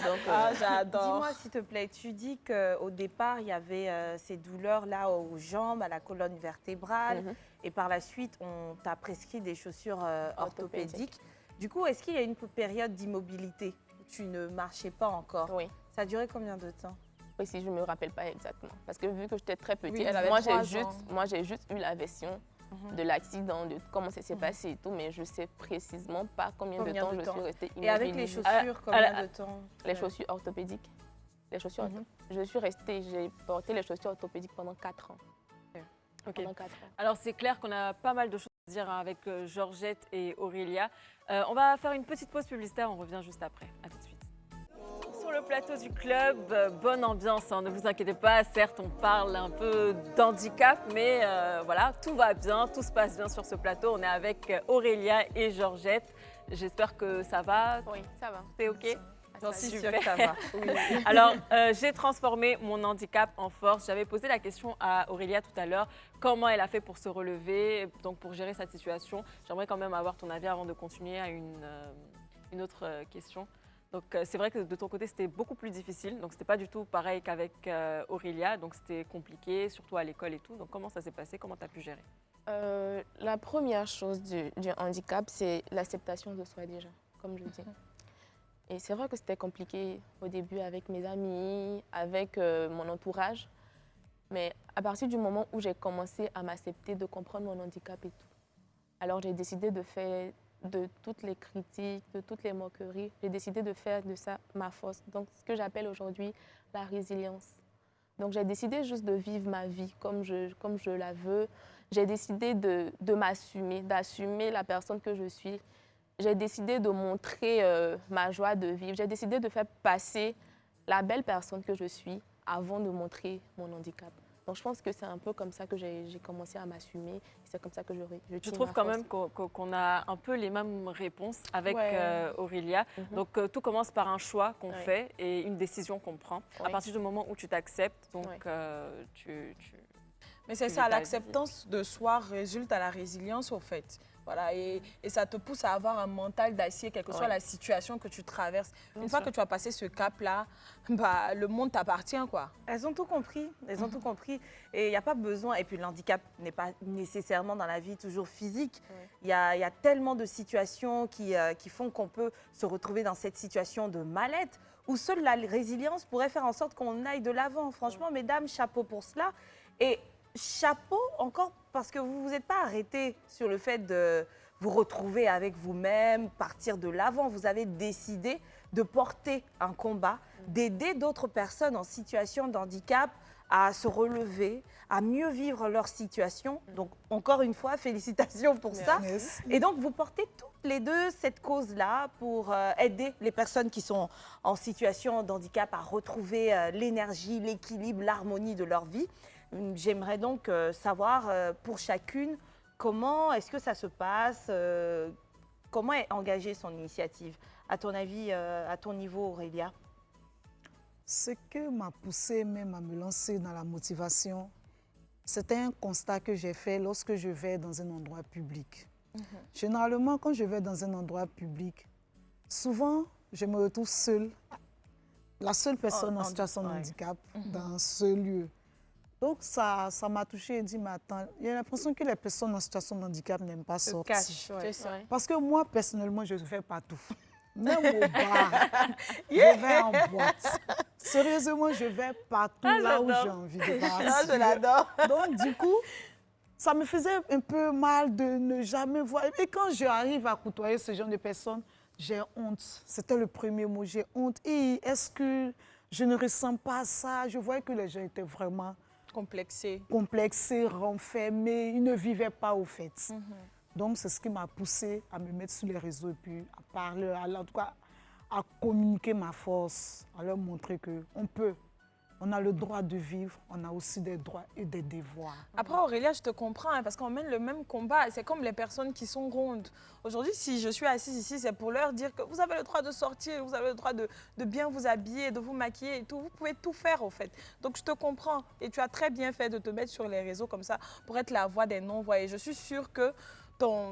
Donc, j'adore. Dis-moi, s'il te plaît, tu dis qu'au départ, il y avait ces douleurs-là aux jambes, à la colonne vertébrale. Et par la suite, on t'a prescrit des chaussures orthopédiques. Du coup, est-ce qu'il y a une période d'immobilité où tu ne marchais pas encore? Oui. Ça a duré combien de temps? Oui, si je ne me rappelle pas exactement. Parce que vu que j'étais très petite, Oui, elle avait 3 ans. moi, j'ai juste eu la version de l'accident, de comment ça s'est passé et tout, mais je ne sais précisément pas combien de temps je suis restée immobilisée. Et avec les chaussures, combien de temps? Les chaussures orthopédiques. Les chaussures j'ai porté les chaussures orthopédiques pendant 4 ans. Pendant 4 ans. Alors, c'est clair qu'on a pas mal de choses à dire avec Georgette et Aurélia. On va faire une petite pause publicitaire, on revient juste après. À tout de suite. Sur le plateau du club, bonne ambiance, hein, ne vous inquiétez pas. Certes, on parle un peu d'handicap, mais voilà, tout va bien, tout se passe bien sur ce plateau. On est avec Aurélia et Georgette. J'espère que ça va. Oui, ça va. C'est OK? J'en suis sûre que ça va. Oui. Alors, j'ai transformé mon handicap en force. J'avais posé la question à Aurélia tout à l'heure, comment elle a fait pour se relever, donc pour gérer cette situation. J'aimerais quand même avoir ton avis avant de continuer à une autre question. Donc, c'est vrai que de ton côté, c'était beaucoup plus difficile. Donc, c'était pas du tout pareil qu'avec Aurélia. Donc, c'était compliqué, surtout à l'école et tout. Donc, comment ça s'est passé? Comment tu as pu gérer? La première chose du handicap, c'est l'acceptation de soi déjà, comme je dis. Et c'est vrai que c'était compliqué au début avec mes amis, avec mon entourage. Mais à partir du moment où j'ai commencé à m'accepter, de comprendre mon handicap et tout, alors j'ai décidé de faire de toutes les critiques, de toutes les moqueries, j'ai décidé de faire de ça ma force. Donc, ce que j'appelle aujourd'hui la résilience. Donc, j'ai décidé juste de vivre ma vie comme je la veux. J'ai décidé de m'assumer, d'assumer la personne que je suis. J'ai décidé de montrer ma joie de vivre. J'ai décidé de faire passer la belle personne que je suis avant de montrer mon handicap. Donc, je pense que c'est un peu comme ça que j'ai commencé à m'assumer. C'est comme ça que je trouve quand même qu'on a un peu les mêmes réponses avec Aurélia. Donc, tout commence par un choix qu'on fait et une décision qu'on prend. À partir du moment où tu t'acceptes, donc Mais c'est ça, l'acceptance de soi résulte à la résilience, au fait. Voilà, et ça te pousse à avoir un mental d'acier, quelle que soit la situation que tu traverses. Une fois que tu as passé ce cap-là, bah, le monde t'appartient, quoi. Elles ont tout compris, elles ont tout compris. Et il n'y a pas besoin, et puis le handicap n'est pas nécessairement dans la vie toujours physique. Il y a tellement de situations qui font qu'on peut se retrouver dans cette situation de mal-être, où seule la résilience pourrait faire en sorte qu'on aille de l'avant. Franchement, mesdames, chapeau pour cela. Et chapeau encore parce que vous ne vous êtes pas arrêté sur le fait de vous retrouver avec vous-même, partir de l'avant. Vous avez décidé de porter un combat, d'aider d'autres personnes en situation de handicap à se relever, à mieux vivre leur situation. Donc, encore une fois, félicitations pour ça. Merci. Et donc, vous portez toutes les deux cette cause-là pour aider les personnes qui sont en situation de handicap à retrouver l'énergie, l'équilibre, l'harmonie de leur vie. J'aimerais donc savoir pour chacune comment est-ce que ça se passe, comment est engagée son initiative. À ton avis, à ton niveau, Aurélia? Ce que m'a poussée même à me lancer dans la motivation, c'était un constat que j'ai fait lorsque je vais dans un endroit public. Généralement, quand je vais dans un endroit public, souvent, je me retrouve seule, la seule personne en situation de handicap dans ce lieu. Donc, ça m'a touchée et dit, mais attends, il y a l'impression que les personnes en situation de handicap n'aiment pas sortir. C'est ça. Parce que moi, personnellement, je ne fais pas tout. Même au bar, je vais en boîte. Sérieusement, je vais partout là où j'ai envie de partir. Ah, je l'adore. Donc, du coup, ça me faisait un peu mal de ne jamais voir. Et quand j'arrive à côtoyer ce genre de personnes, j'ai honte. C'était le premier mot, j'ai honte. Et est-ce que je ne ressens pas ça? Je voyais que les gens étaient vraiment complexés, renfermés. Ils ne vivaient pas au fait. Donc, c'est ce qui m'a poussée à me mettre sur les réseaux et puis à parler, en tout cas, à communiquer ma force, à leur montrer qu'on peut. On a le droit de vivre, on a aussi des droits et des devoirs. Après, Aurélia, je te comprends, hein, parce qu'on mène le même combat. C'est comme les personnes qui sont rondes. Aujourd'hui, si je suis assise ici, c'est pour leur dire que vous avez le droit de sortir, vous avez le droit de bien vous habiller, de vous maquiller et tout. Vous pouvez tout faire, au fait. Donc, je te comprends. Et tu as très bien fait de te mettre sur les réseaux comme ça pour être la voix des non-voix. Et je suis sûre que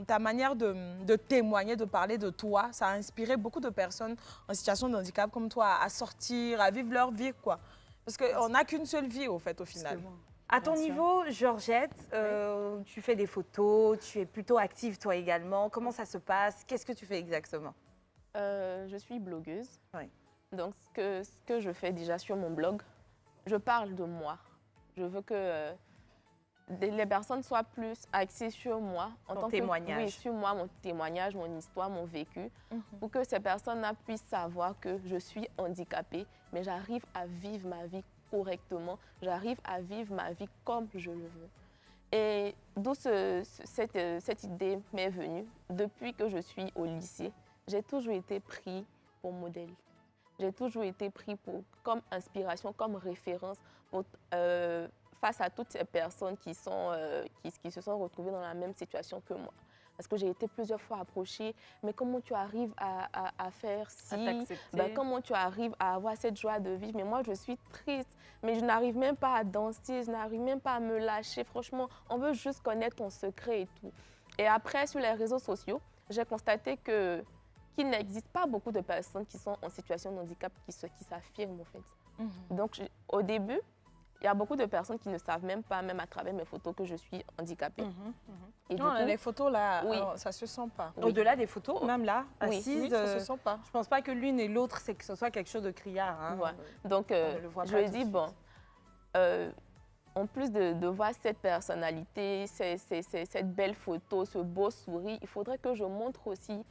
ta manière de témoigner, de parler de toi, ça a inspiré beaucoup de personnes en situation de handicap comme toi à sortir, à vivre leur vie, quoi. Parce qu'on n'a qu'une seule vie, au fait, au final. À ton niveau, Georgette, tu fais des photos, tu es plutôt active toi également. Comment ça se passe? Qu'est-ce que tu fais exactement? Je suis blogueuse. Oui. Donc, ce que je fais déjà sur mon blog, je parle de moi. Je veux que les personnes soient plus axées sur moi. En tant témoignage. Oui, sur moi, mon témoignage, mon histoire, mon vécu. Pour que ces personnes-là puissent savoir que je suis handicapée, mais j'arrive à vivre ma vie correctement. J'arrive à vivre ma vie comme je le veux. Et d'où cette idée m'est venue. Depuis que je suis au lycée, j'ai toujours été pris pour modèle. J'ai toujours été pris comme inspiration, comme référence face à toutes ces personnes qui se sont retrouvées dans la même situation que moi. Parce que j'ai été plusieurs fois approchée, mais comment tu arrives à faire ci? Comment tu arrives à avoir cette joie de vivre? Mais moi, je suis triste, mais je n'arrive même pas à danser, je n'arrive même pas à me lâcher. Franchement, on veut juste connaître ton secret et tout. Et après, sur les réseaux sociaux, j'ai constaté qu'il n'existe pas beaucoup de personnes qui sont en situation de handicap qui s'affirment, en fait. Donc, au début, il y a beaucoup de personnes qui ne savent même pas, même à travers mes photos, que je suis handicapée. Et Non, du coup, les photos, là, oui. ça ne se sent pas. Oui. Au-delà des photos, même là, Oui. assise, Oui, ça ne se sent pas. je ne pense pas que l'une et l'autre, c'est que ce soit quelque chose de criard. Hein. Voilà. Donc, ne le voit je pas lui ai tout de dit, suite. bon, en plus de voir cette personnalité, cette belle photo, ce beau sourire, il faudrait que je montre aussi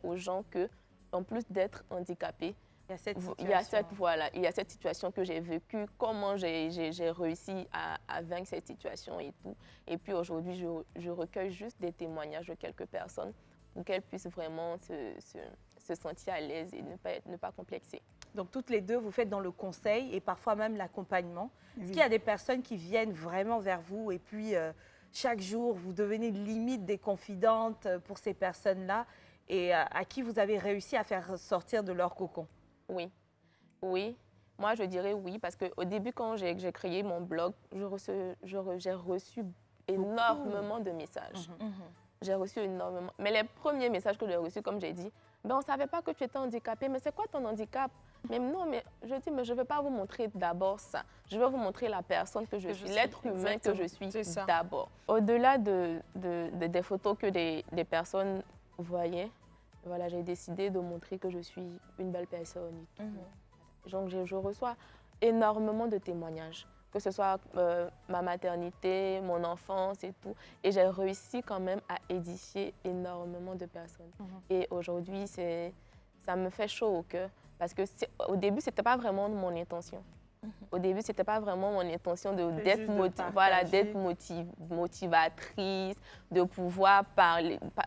aux gens que, en plus d'être handicapée, Il y a cette situation. il y a cette situation que j'ai vécue, comment j'ai réussi à vaincre cette situation et tout. Et puis aujourd'hui, je recueille juste des témoignages de quelques personnes pour qu'elles puissent vraiment se sentir à l'aise et ne pas complexer. Donc, toutes les deux, vous faites dans le conseil et parfois même l'accompagnement. Est-ce qu'il y a des personnes qui viennent vraiment vers vous et puis chaque jour, vous devenez limite des confidentes pour ces personnes-là et à qui vous avez réussi à faire sortir de leur cocon? Oui, oui. Moi, je dirais oui, parce qu'au début, quand j'ai créé mon blog, j'ai reçu énormément de messages. J'ai reçu énormément. Mais les premiers messages que j'ai reçus, comme j'ai dit, ben, on ne savait pas que tu étais handicapée. Mais c'est quoi ton handicap? Mais non, mais je dis, mais je ne vais pas vous montrer d'abord ça. Je vais vous montrer la personne que je suis, l'être humain que je suis d'abord. Au-delà des photos que des personnes voyaient, voilà, j'ai décidé de montrer que je suis une belle personne. Et tout. Donc, je reçois énormément de témoignages, que ce soit ma maternité, mon enfance et tout. Et j'ai réussi quand même à édifier énormément de personnes. Et aujourd'hui, ça me fait chaud au cœur, parce qu'au début, ce n'était pas vraiment mon intention. Au début, ce n'était pas vraiment mon intention d'être juste de voilà, partager. motivatrice, de pouvoir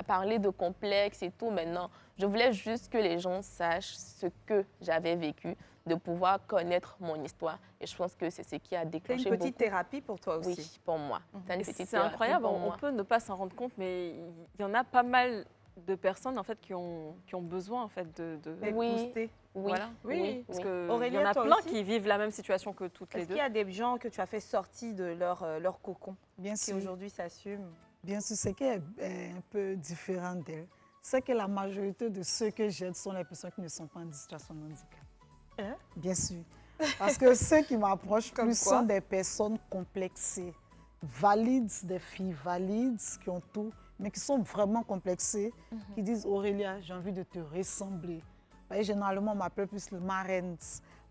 parler de complexes et tout. Maintenant, je voulais juste que les gens sachent ce que j'avais vécu, de pouvoir connaître mon histoire. Et je pense que c'est ce qui a C'est déclenché une petite beaucoup. thérapie pour toi aussi. Oui, pour moi. C'est une Et petite c'est thérapie incroyable, pour on moi. peut ne pas s'en rendre compte, mais il y en a pas mal de personnes en fait qui ont besoin en fait de D'être Oui. boostée. Oui, voilà. Oui, parce que il y Aurélia, en a toi plein aussi qui vivent la même situation que toutes les Est-ce deux. qu'il y a des gens que tu as fait sortir de leur cocon Bien qui sûr. aujourd'hui s'assument? Bien sûr, ce qui est un peu différent d'elle, c'est que la majorité de ceux que j'aide sont les personnes qui ne sont pas en situation de handicap. Hein? Bien sûr. Parce que ceux qui m'approchent Comme plus quoi? sont des personnes complexées, valides, des filles valides qui ont tout, mais qui sont vraiment complexées, qui disent Aurélia, j'ai envie de te ressembler. Vous voyez, généralement, on m'appelle plus le marraine.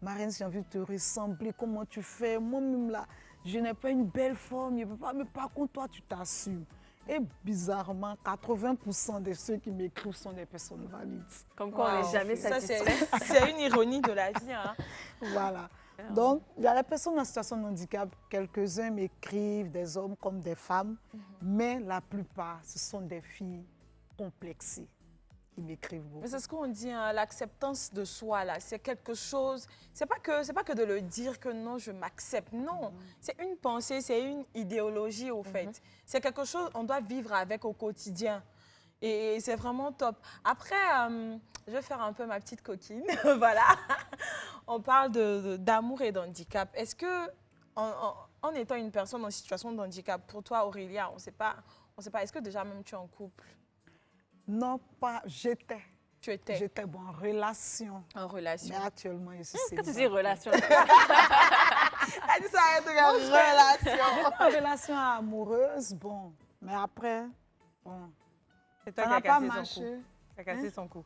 Marraine, j'ai envie de te ressembler. Comment tu fais? Moi-même, là, je n'ai pas une belle forme, je ne peux pas, mais par contre, toi, tu t'assumes. Et bizarrement, 80% de ceux qui m'écrivent sont des personnes valides. Comme quoi, on n'est Wow. jamais Ça, satisfait. c'est une ironie de la vie. Hein. Voilà. Donc, il y a les personnes en situation de handicap, quelques-uns m'écrivent, des hommes comme des femmes, mais la plupart, ce sont des filles complexées qui m'écrivent beaucoup. Mais c'est ce qu'on dit, hein, l'acceptance de soi, là, c'est quelque chose, c'est pas que de le dire que non, je m'accepte, non. C'est une pensée, c'est une idéologie, au fait. C'est quelque chose qu'on doit vivre avec au quotidien. Et c'est vraiment top. Après, je vais faire un peu ma petite coquine, voilà. On parle d'amour et d'handicap. Est-ce que, en étant une personne en situation de handicap, pour toi, Aurélia, on sait pas, est-ce que déjà même tu es en couple? Non, pas j'étais. Tu étais J'étais bon, en relation. en relation? Mais actuellement, je suis Quand tu dis célibataire. relation, Elle dit ça, elle te regarde, relation. En relation amoureuse, bon. Mais après, bon, C'est toi ça qui as n'a pas cassé son cou. marché. Tu as cassé son cou.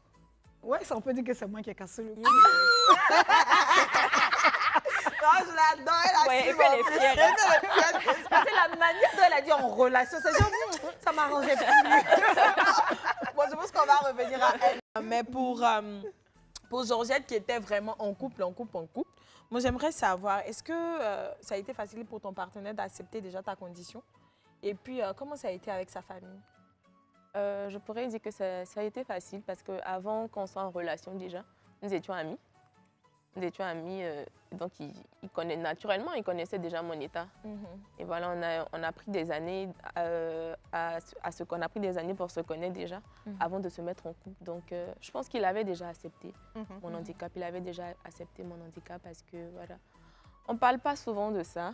Oui, ça, on peut dire que c'est moi qui ai cassé le cou. Non, je l'adore, elle ouais, et assume puis elle en est plus. fière. C'est la manière dont elle a dit en relation. C'est genre, ça m'arrangeait plus. Bon, je pense qu'on va revenir à elle. Mais pour Georgette qui était vraiment en couple, moi j'aimerais savoir, est-ce que ça a été facile pour ton partenaire d'accepter déjà ta condition? Et puis, comment ça a été avec sa famille? Je pourrais dire que ça a été facile parce qu'avant qu'on soit en relation déjà, nous étions amis. Donc naturellement, il connaissait déjà mon état. Et voilà, on a pris des années on a pris des années pour se connaître déjà avant de se mettre en couple. Donc, je pense qu'il avait déjà accepté mon handicap. Il avait déjà accepté mon handicap parce que voilà, on parle pas souvent de ça.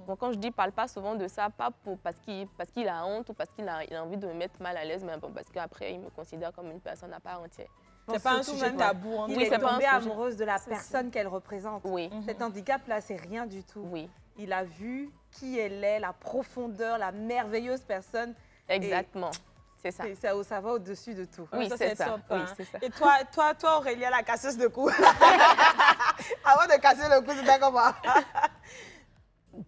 Bon, quand je dis parle pas souvent de ça, pas parce qu'il a honte ou parce qu'il a envie de me mettre mal à l'aise, mais bon, parce qu'après il me considère comme une personne à part entière. C'est pas un surtout sujet maintenant, tabou. Hein. Il Oui, est c'est pas un tombé sujet. amoureuse de la C'est personne qu'elle représente. Oui, Cet handicap-là, c'est rien du tout. oui, Il a vu qui elle est, la profondeur, la merveilleuse personne. exactement. C'est ça. Ça va au-dessus de tout. Oui, Ça, c'est c'est ça. top, Oui, hein. c'est ça. Et toi, Aurélia, la casseuse de cou. Avant de casser le cou, c'était comment?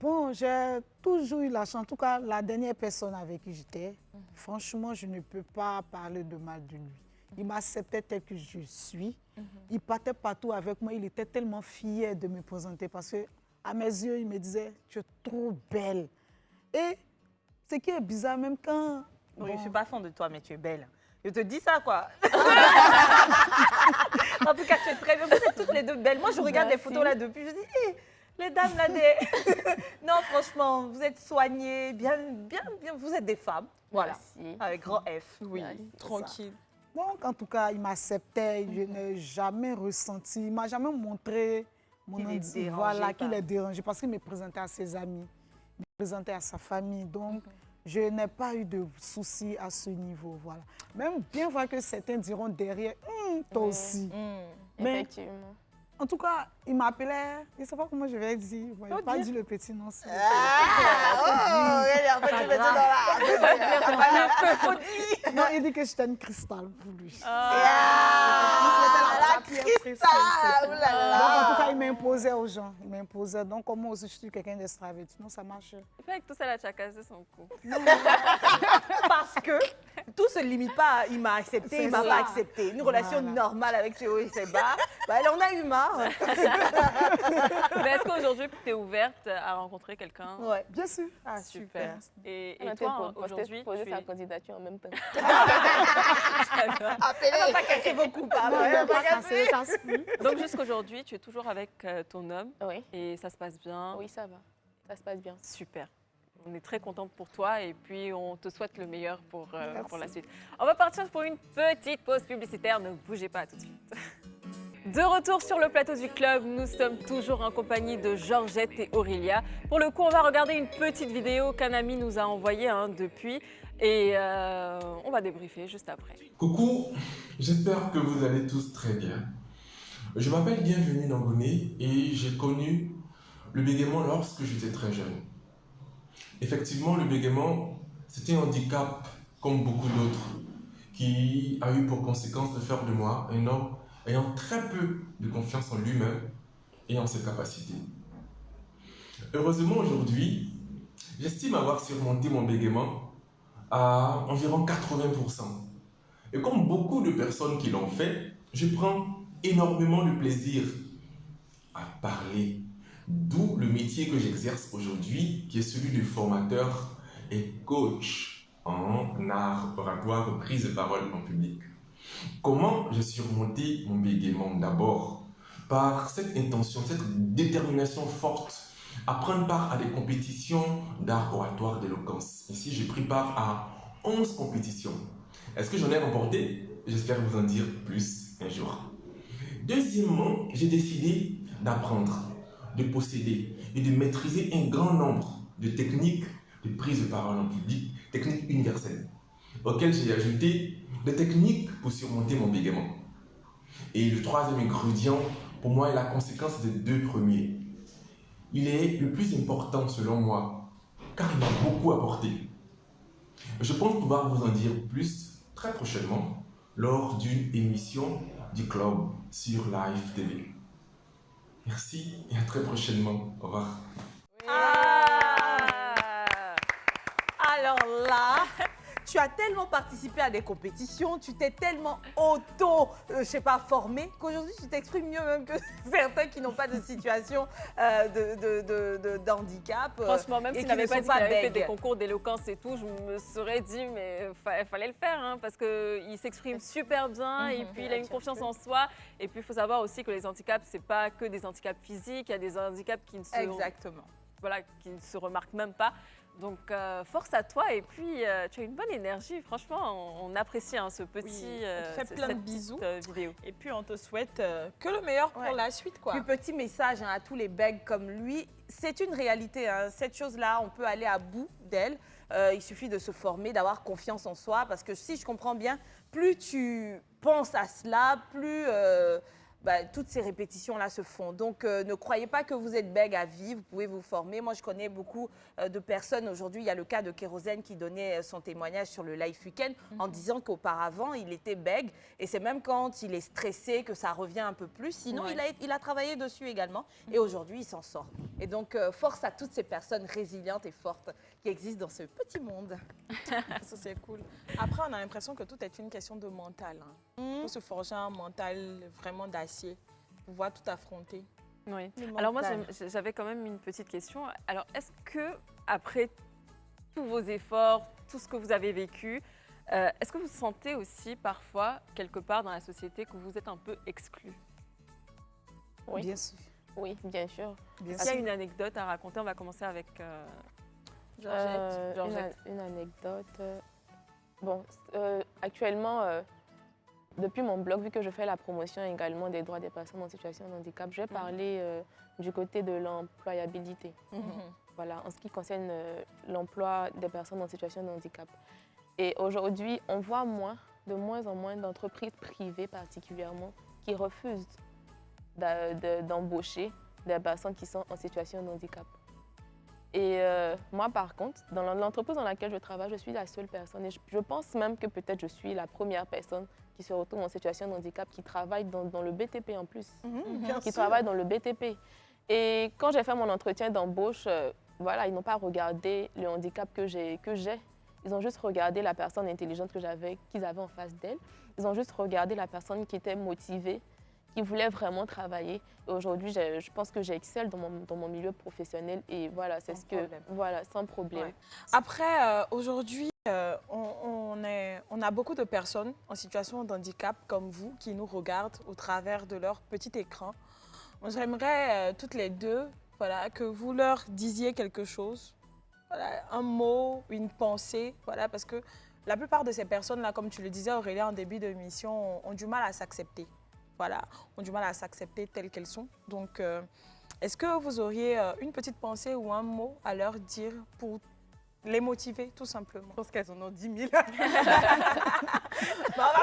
Bon, j'ai toujours eu la chance. En tout cas, la dernière personne avec qui j'étais, franchement, je ne peux pas parler de mal de lui. Il m'acceptait tel que je suis. Il partait partout avec moi. Il était tellement fier de me présenter parce que, à mes yeux, il me disait, tu es trop belle. Et ce qui est bizarre, même quand... Oui, je bon, ne suis pas fan de toi, mais tu es belle. Je te dis ça, quoi. En tout cas, tu es très belle. Vous êtes toutes les deux belles. Moi, je regarde les Merci. photos là depuis. Je dis, hé, les dames là, des... Non, franchement, vous êtes soignées, bien. Vous êtes des femmes. Voilà. Merci. Avec grand F. Oui, Merci. tranquille. Donc, en tout cas, il m'acceptait. Je n'ai jamais ressenti, il ne m'a jamais montré mon Qu'il est handicap, dérangé voilà, qu'il par- est dérangé parce qu'il me présentait à ses amis, il me présentait à sa famille. Donc, je n'ai pas eu de soucis à ce niveau. Voilà. Même bien voir que certains diront derrière, toi aussi. Mais Effectivement. en tout cas, il m'appelait, je ne sais pas comment je vais dire. Bon, il n'a pas dit le petit nom. c'est- Non, il dit que j'étais une cristal pour lui. La cristal, Donc, en tout cas, il m'imposait aux gens. Il m'imposait. Donc, comme moi aussi, je suis quelqu'un d'extraverti. Non, ça marchait. avec tout ça, là, tu as cassé son cou. Parce que tout se limite pas à il m'a accepté, C'est il m'a ça. pas accepté. Une relation Voilà. normale avec ses hauts et ses bas, Bah, elle en a eu marre. Mais est-ce qu'aujourd'hui, tu es ouverte à rencontrer quelqu'un? Ouais. Bien sûr. Ah, Super. Et On a toi, posé aujourd'hui, tu sa es... candidature en même temps. Elle va pas cacher vos coupables. Non, Elle va ne pas pas cacher. casser, casse plus. Donc jusqu'aujourd'hui, tu es toujours avec ton homme Oui, et ça se passe bien. oui, ça va. Ça se passe bien. Super. On est très contente pour toi et puis on te souhaite le meilleur pour la suite. On va partir pour une petite pause publicitaire. Ne bougez pas tout de suite. De retour sur le plateau du club, nous sommes toujours en compagnie de Georgette et Aurélia. Pour le coup, on va regarder une petite vidéo qu'un ami nous a envoyée depuis et on va débriefer juste après. Coucou, j'espère que vous allez tous très bien. Je m'appelle Bienvenue Nangoné et j'ai connu le bégaiement lorsque j'étais très jeune. Effectivement, le bégaiement, c'était un handicap comme beaucoup d'autres qui a eu pour conséquence de faire de moi un homme ayant très peu de confiance en lui-même et en ses capacités. Heureusement, aujourd'hui, j'estime avoir surmonté mon bégaiement à environ 80%. Et comme beaucoup de personnes qui l'ont fait, je prends énormément de plaisir à parler. D'où le métier que j'exerce aujourd'hui, qui est celui de formateur et coach en art oratoire, prise de parole en public. Comment j'ai surmonté mon bégaiement? D'abord, par cette intention, cette détermination forte à prendre part à des compétitions d'art oratoire d'éloquence. Ici, j'ai pris part à 11 compétitions. Est-ce que j'en ai remporté? J'espère vous en dire plus un jour. Deuxièmement, j'ai décidé d'apprendre, de posséder et de maîtriser un grand nombre de techniques de prise de parole en public, techniques universelles, auxquelles j'ai ajouté des techniques pour surmonter mon bégaiement. Et le troisième ingrédient, pour moi, est la conséquence des deux premiers. Il est le plus important selon moi, car il m'a beaucoup apporté. Je pense pouvoir vous en dire plus très prochainement lors d'une émission du club sur Live TV. Merci et à très prochainement. Au revoir. Alors là, tu as tellement participé à des compétitions, tu t'es tellement formé qu'aujourd'hui tu t'exprimes mieux même que certains qui n'ont pas de situation de handicap. Franchement, même et s'il qui n'avait ne pas sont dit pas qu'il avait fait bègues. des concours d'éloquence et tout, je me serais dit, mais fallait le faire, parce qu'il s'exprime super bien et puis il a une confiance en soi. Et puis il faut savoir aussi que les handicaps, c'est pas que des handicaps physiques, il y a des handicaps qui ne se, Exactement. qui ne se remarquent même pas. Donc, force à toi et puis tu as une bonne énergie. Franchement, on apprécie ce petit, on te fait plein de bisous. vidéo. Et puis, on te souhaite que le meilleur pour la suite, quoi. Puis petit message à tous les bègues comme lui, c'est une réalité. Cette chose-là, on peut aller à bout d'elle. Il suffit de se former, d'avoir confiance en soi. Parce que si je comprends bien, plus tu penses à cela, plus toutes ces répétitions-là se font. Donc, ne croyez pas que vous êtes bègue à vie, vous pouvez vous former. Moi, je connais beaucoup de personnes. Aujourd'hui, il y a le cas de Kérosène qui donnait son témoignage sur le Live Weekend en disant qu'auparavant, il était bègue. Et c'est même quand il est stressé que ça revient un peu plus. Sinon, il a travaillé dessus également. Et aujourd'hui, il s'en sort. Et donc, force à toutes ces personnes résilientes et fortes qui existent dans ce petit monde. Ça, c'est cool. Après, on a l'impression que tout est une question de mental. Il faut se forger un mental vraiment d'acier pour pouvoir tout affronter. Oui. Alors moi, j'avais quand même une petite question. Alors, est-ce que après tous vos efforts, tout ce que vous avez vécu, est-ce que vous sentez aussi parfois, quelque part dans la société, que vous êtes un peu exclu? Oui. Bien sûr. Oui, bien sûr. Est-ce qu'il y a une anecdote à raconter? On va commencer avec Georgette. Une anecdote. Actuellement, depuis mon blog, vu que je fais la promotion également des droits des personnes en situation de handicap, je vais parler du côté de l'employabilité. Voilà, en ce qui concerne l'emploi des personnes en situation de handicap. Et aujourd'hui, on voit de moins en moins d'entreprises privées particulièrement qui refusent d'embaucher des personnes qui sont en situation de handicap. Et moi, par contre, dans l'entreprise dans laquelle je travaille, je suis la seule personne. Et je pense même que peut-être je suis la première personne qui se retrouve en situation de handicap, qui travaille dans le BTP en plus. Qui travaille dans le BTP. Et quand j'ai fait mon entretien d'embauche, ils n'ont pas regardé le handicap que j'ai. Ils ont juste regardé la personne intelligente qu'ils avaient en face d'elle. Ils ont juste regardé la personne qui était motivée, qui voulait vraiment travailler. Et aujourd'hui, je pense que j'excelle dans mon milieu professionnel et voilà, c'est sans problème. Ouais. Après, aujourd'hui, on a beaucoup de personnes en situation de handicap comme vous qui nous regardent au travers de leur petit écran. J'aimerais toutes les deux que vous leur disiez quelque chose, un mot, une pensée, parce que la plupart de ces personnes-là, comme tu le disais Aurélie en début d'émission, ont du mal à s'accepter. Ont du mal à s'accepter telles qu'elles sont. Donc, est-ce que vous auriez une petite pensée ou un mot à leur dire pour les motiver, tout simplement? Je pense qu'elles en ont 10 000. On va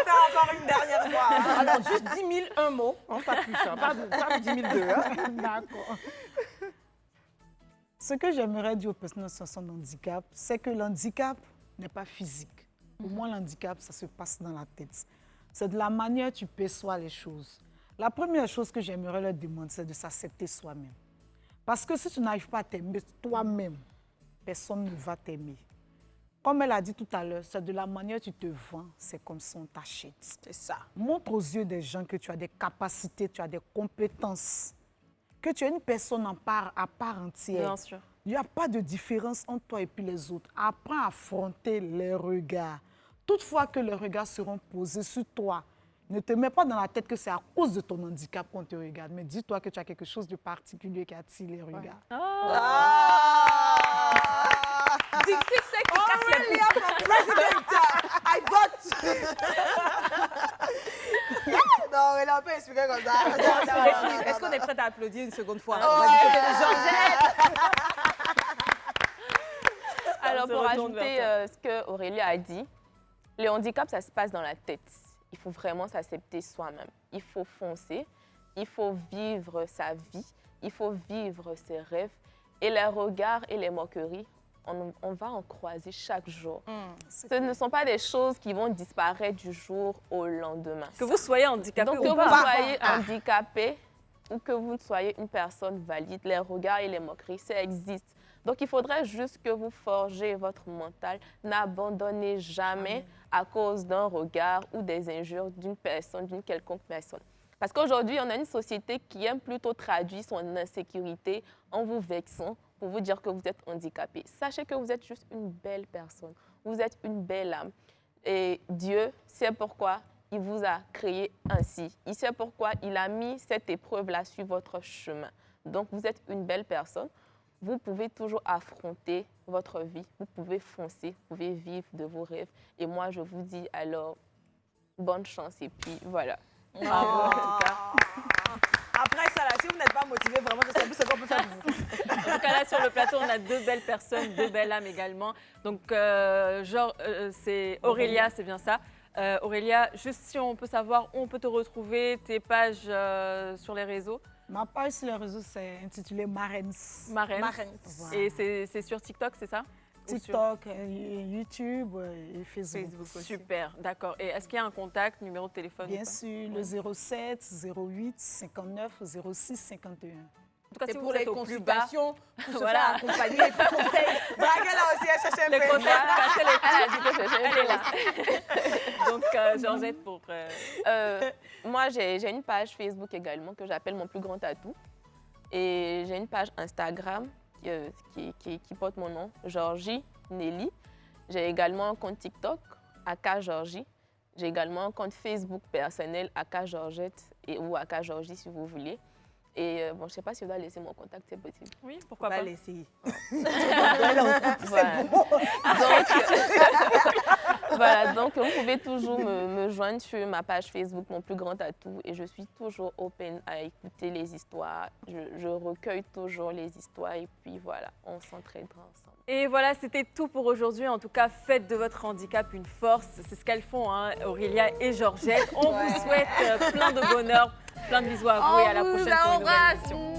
faire encore une dernière fois. Alors, juste 10 000, un mot. Pas plus, pas 10 000 deux. D'accord. Ce que j'aimerais dire aux personnes en situation de handicap, c'est que l'handicap n'est pas physique. Pour moi, l'handicap, ça se passe dans la tête. C'est de la manière dont tu perçois les choses. La première chose que j'aimerais leur demander, c'est de s'accepter soi-même. Parce que si tu n'arrives pas à t'aimer toi-même, personne ne va t'aimer. Comme elle a dit tout à l'heure, c'est de la manière dont tu te vends, c'est comme ça on t'achète. C'est ça. Montre aux yeux des gens que tu as des capacités, tu as des compétences, que tu es une personne à part entière. Bien sûr. Il n'y a pas de différence entre toi et puis les autres. Apprends à affronter les regards. Toutefois que les regards seront posés sur toi, ne te mets pas dans la tête que c'est à cause de ton handicap qu'on te regarde, mais dis-toi que tu as quelque chose de particulier qui attire les regards. Dixie c'est qui casse les couilles. I vote. Non, elle a un peu expliqué comme ça. Est-ce qu'on est prête à applaudir une seconde fois? Alors, pour ajouter ce que Aurélie a dit, le handicap, ça se passe dans la tête. Il faut vraiment s'accepter soi-même. Il faut foncer, il faut vivre sa vie, il faut vivre ses rêves. Et les regards et les moqueries, on va en croiser chaque jour. Ce ne sont pas des choses qui vont disparaître du jour au lendemain. Que vous soyez handicapé Donc, ou que pas. vous soyez handicapé ou que vous soyez une personne valide, les regards et les moqueries, ça existe. Donc, il faudrait juste que vous forgez votre mental. N'abandonnez jamais à cause d'un regard ou des injures d'une personne, d'une quelconque personne. Parce qu'aujourd'hui, on a une société qui aime plutôt traduire son insécurité en vous vexant pour vous dire que vous êtes handicapé. Sachez que vous êtes juste une belle personne. Vous êtes une belle âme. Et Dieu sait pourquoi il vous a créé ainsi. Il sait pourquoi il a mis cette épreuve-là sur votre chemin. Donc, vous êtes une belle personne. Vous pouvez toujours affronter votre vie. Vous pouvez foncer, vous pouvez vivre de vos rêves. Et moi, je vous dis alors, bonne chance et puis voilà. Bravo, en tout cas. Après ça, là, si vous n'êtes pas motivé, vraiment, je sais plus ce qu'on peut faire pour vous. En tout cas, là, sur le plateau, on a deux belles personnes, deux belles âmes également. Donc, c'est Aurélia, c'est bien ça. Aurélia, juste si on peut savoir où on peut te retrouver, tes pages sur les réseaux. Ma page sur les réseaux, c'est intitulée Marens. Marens. Voilà. Et c'est sur TikTok, c'est ça? TikTok, YouTube et Facebook. Super, d'accord. Et est-ce qu'il y a un contact, numéro de téléphone? Bien sûr, le 07 08 59 06 51. En tout cas, Et si pour vous les êtes au plus bas, consultations, pour se Voilà. faire accompagner, pour conseil. Braga, là aussi, elle cherchait un les peu. contacts, passez les Elle a dit que Elle est là. Donc, Georgette, pour... moi, j'ai une page Facebook également que j'appelle Mon plus grand atout. Et j'ai une page Instagram qui porte mon nom, Georgie Nelly. J'ai également un compte TikTok, Aka Georgie. J'ai également un compte Facebook personnel, Aka Georgette ou Aka Georgie si vous voulez. Et bon, je ne sais pas si je dois laisser mon contact, c'est possible. Oui, pourquoi On va pas? l'essayer. Voilà. Voilà, donc vous pouvez toujours me joindre sur ma page Facebook, Mon plus grand atout. Et je suis toujours open à écouter les histoires. Je recueille toujours les histoires et puis voilà, on s'entraidera ensemble. Et voilà, c'était tout pour aujourd'hui. En tout cas, faites de votre handicap une force. C'est ce qu'elles font, hein, Aurélia et Georgette. On vous souhaite plein de bonheur, plein de bisous à vous et à la prochaine pour une nouvelle émission.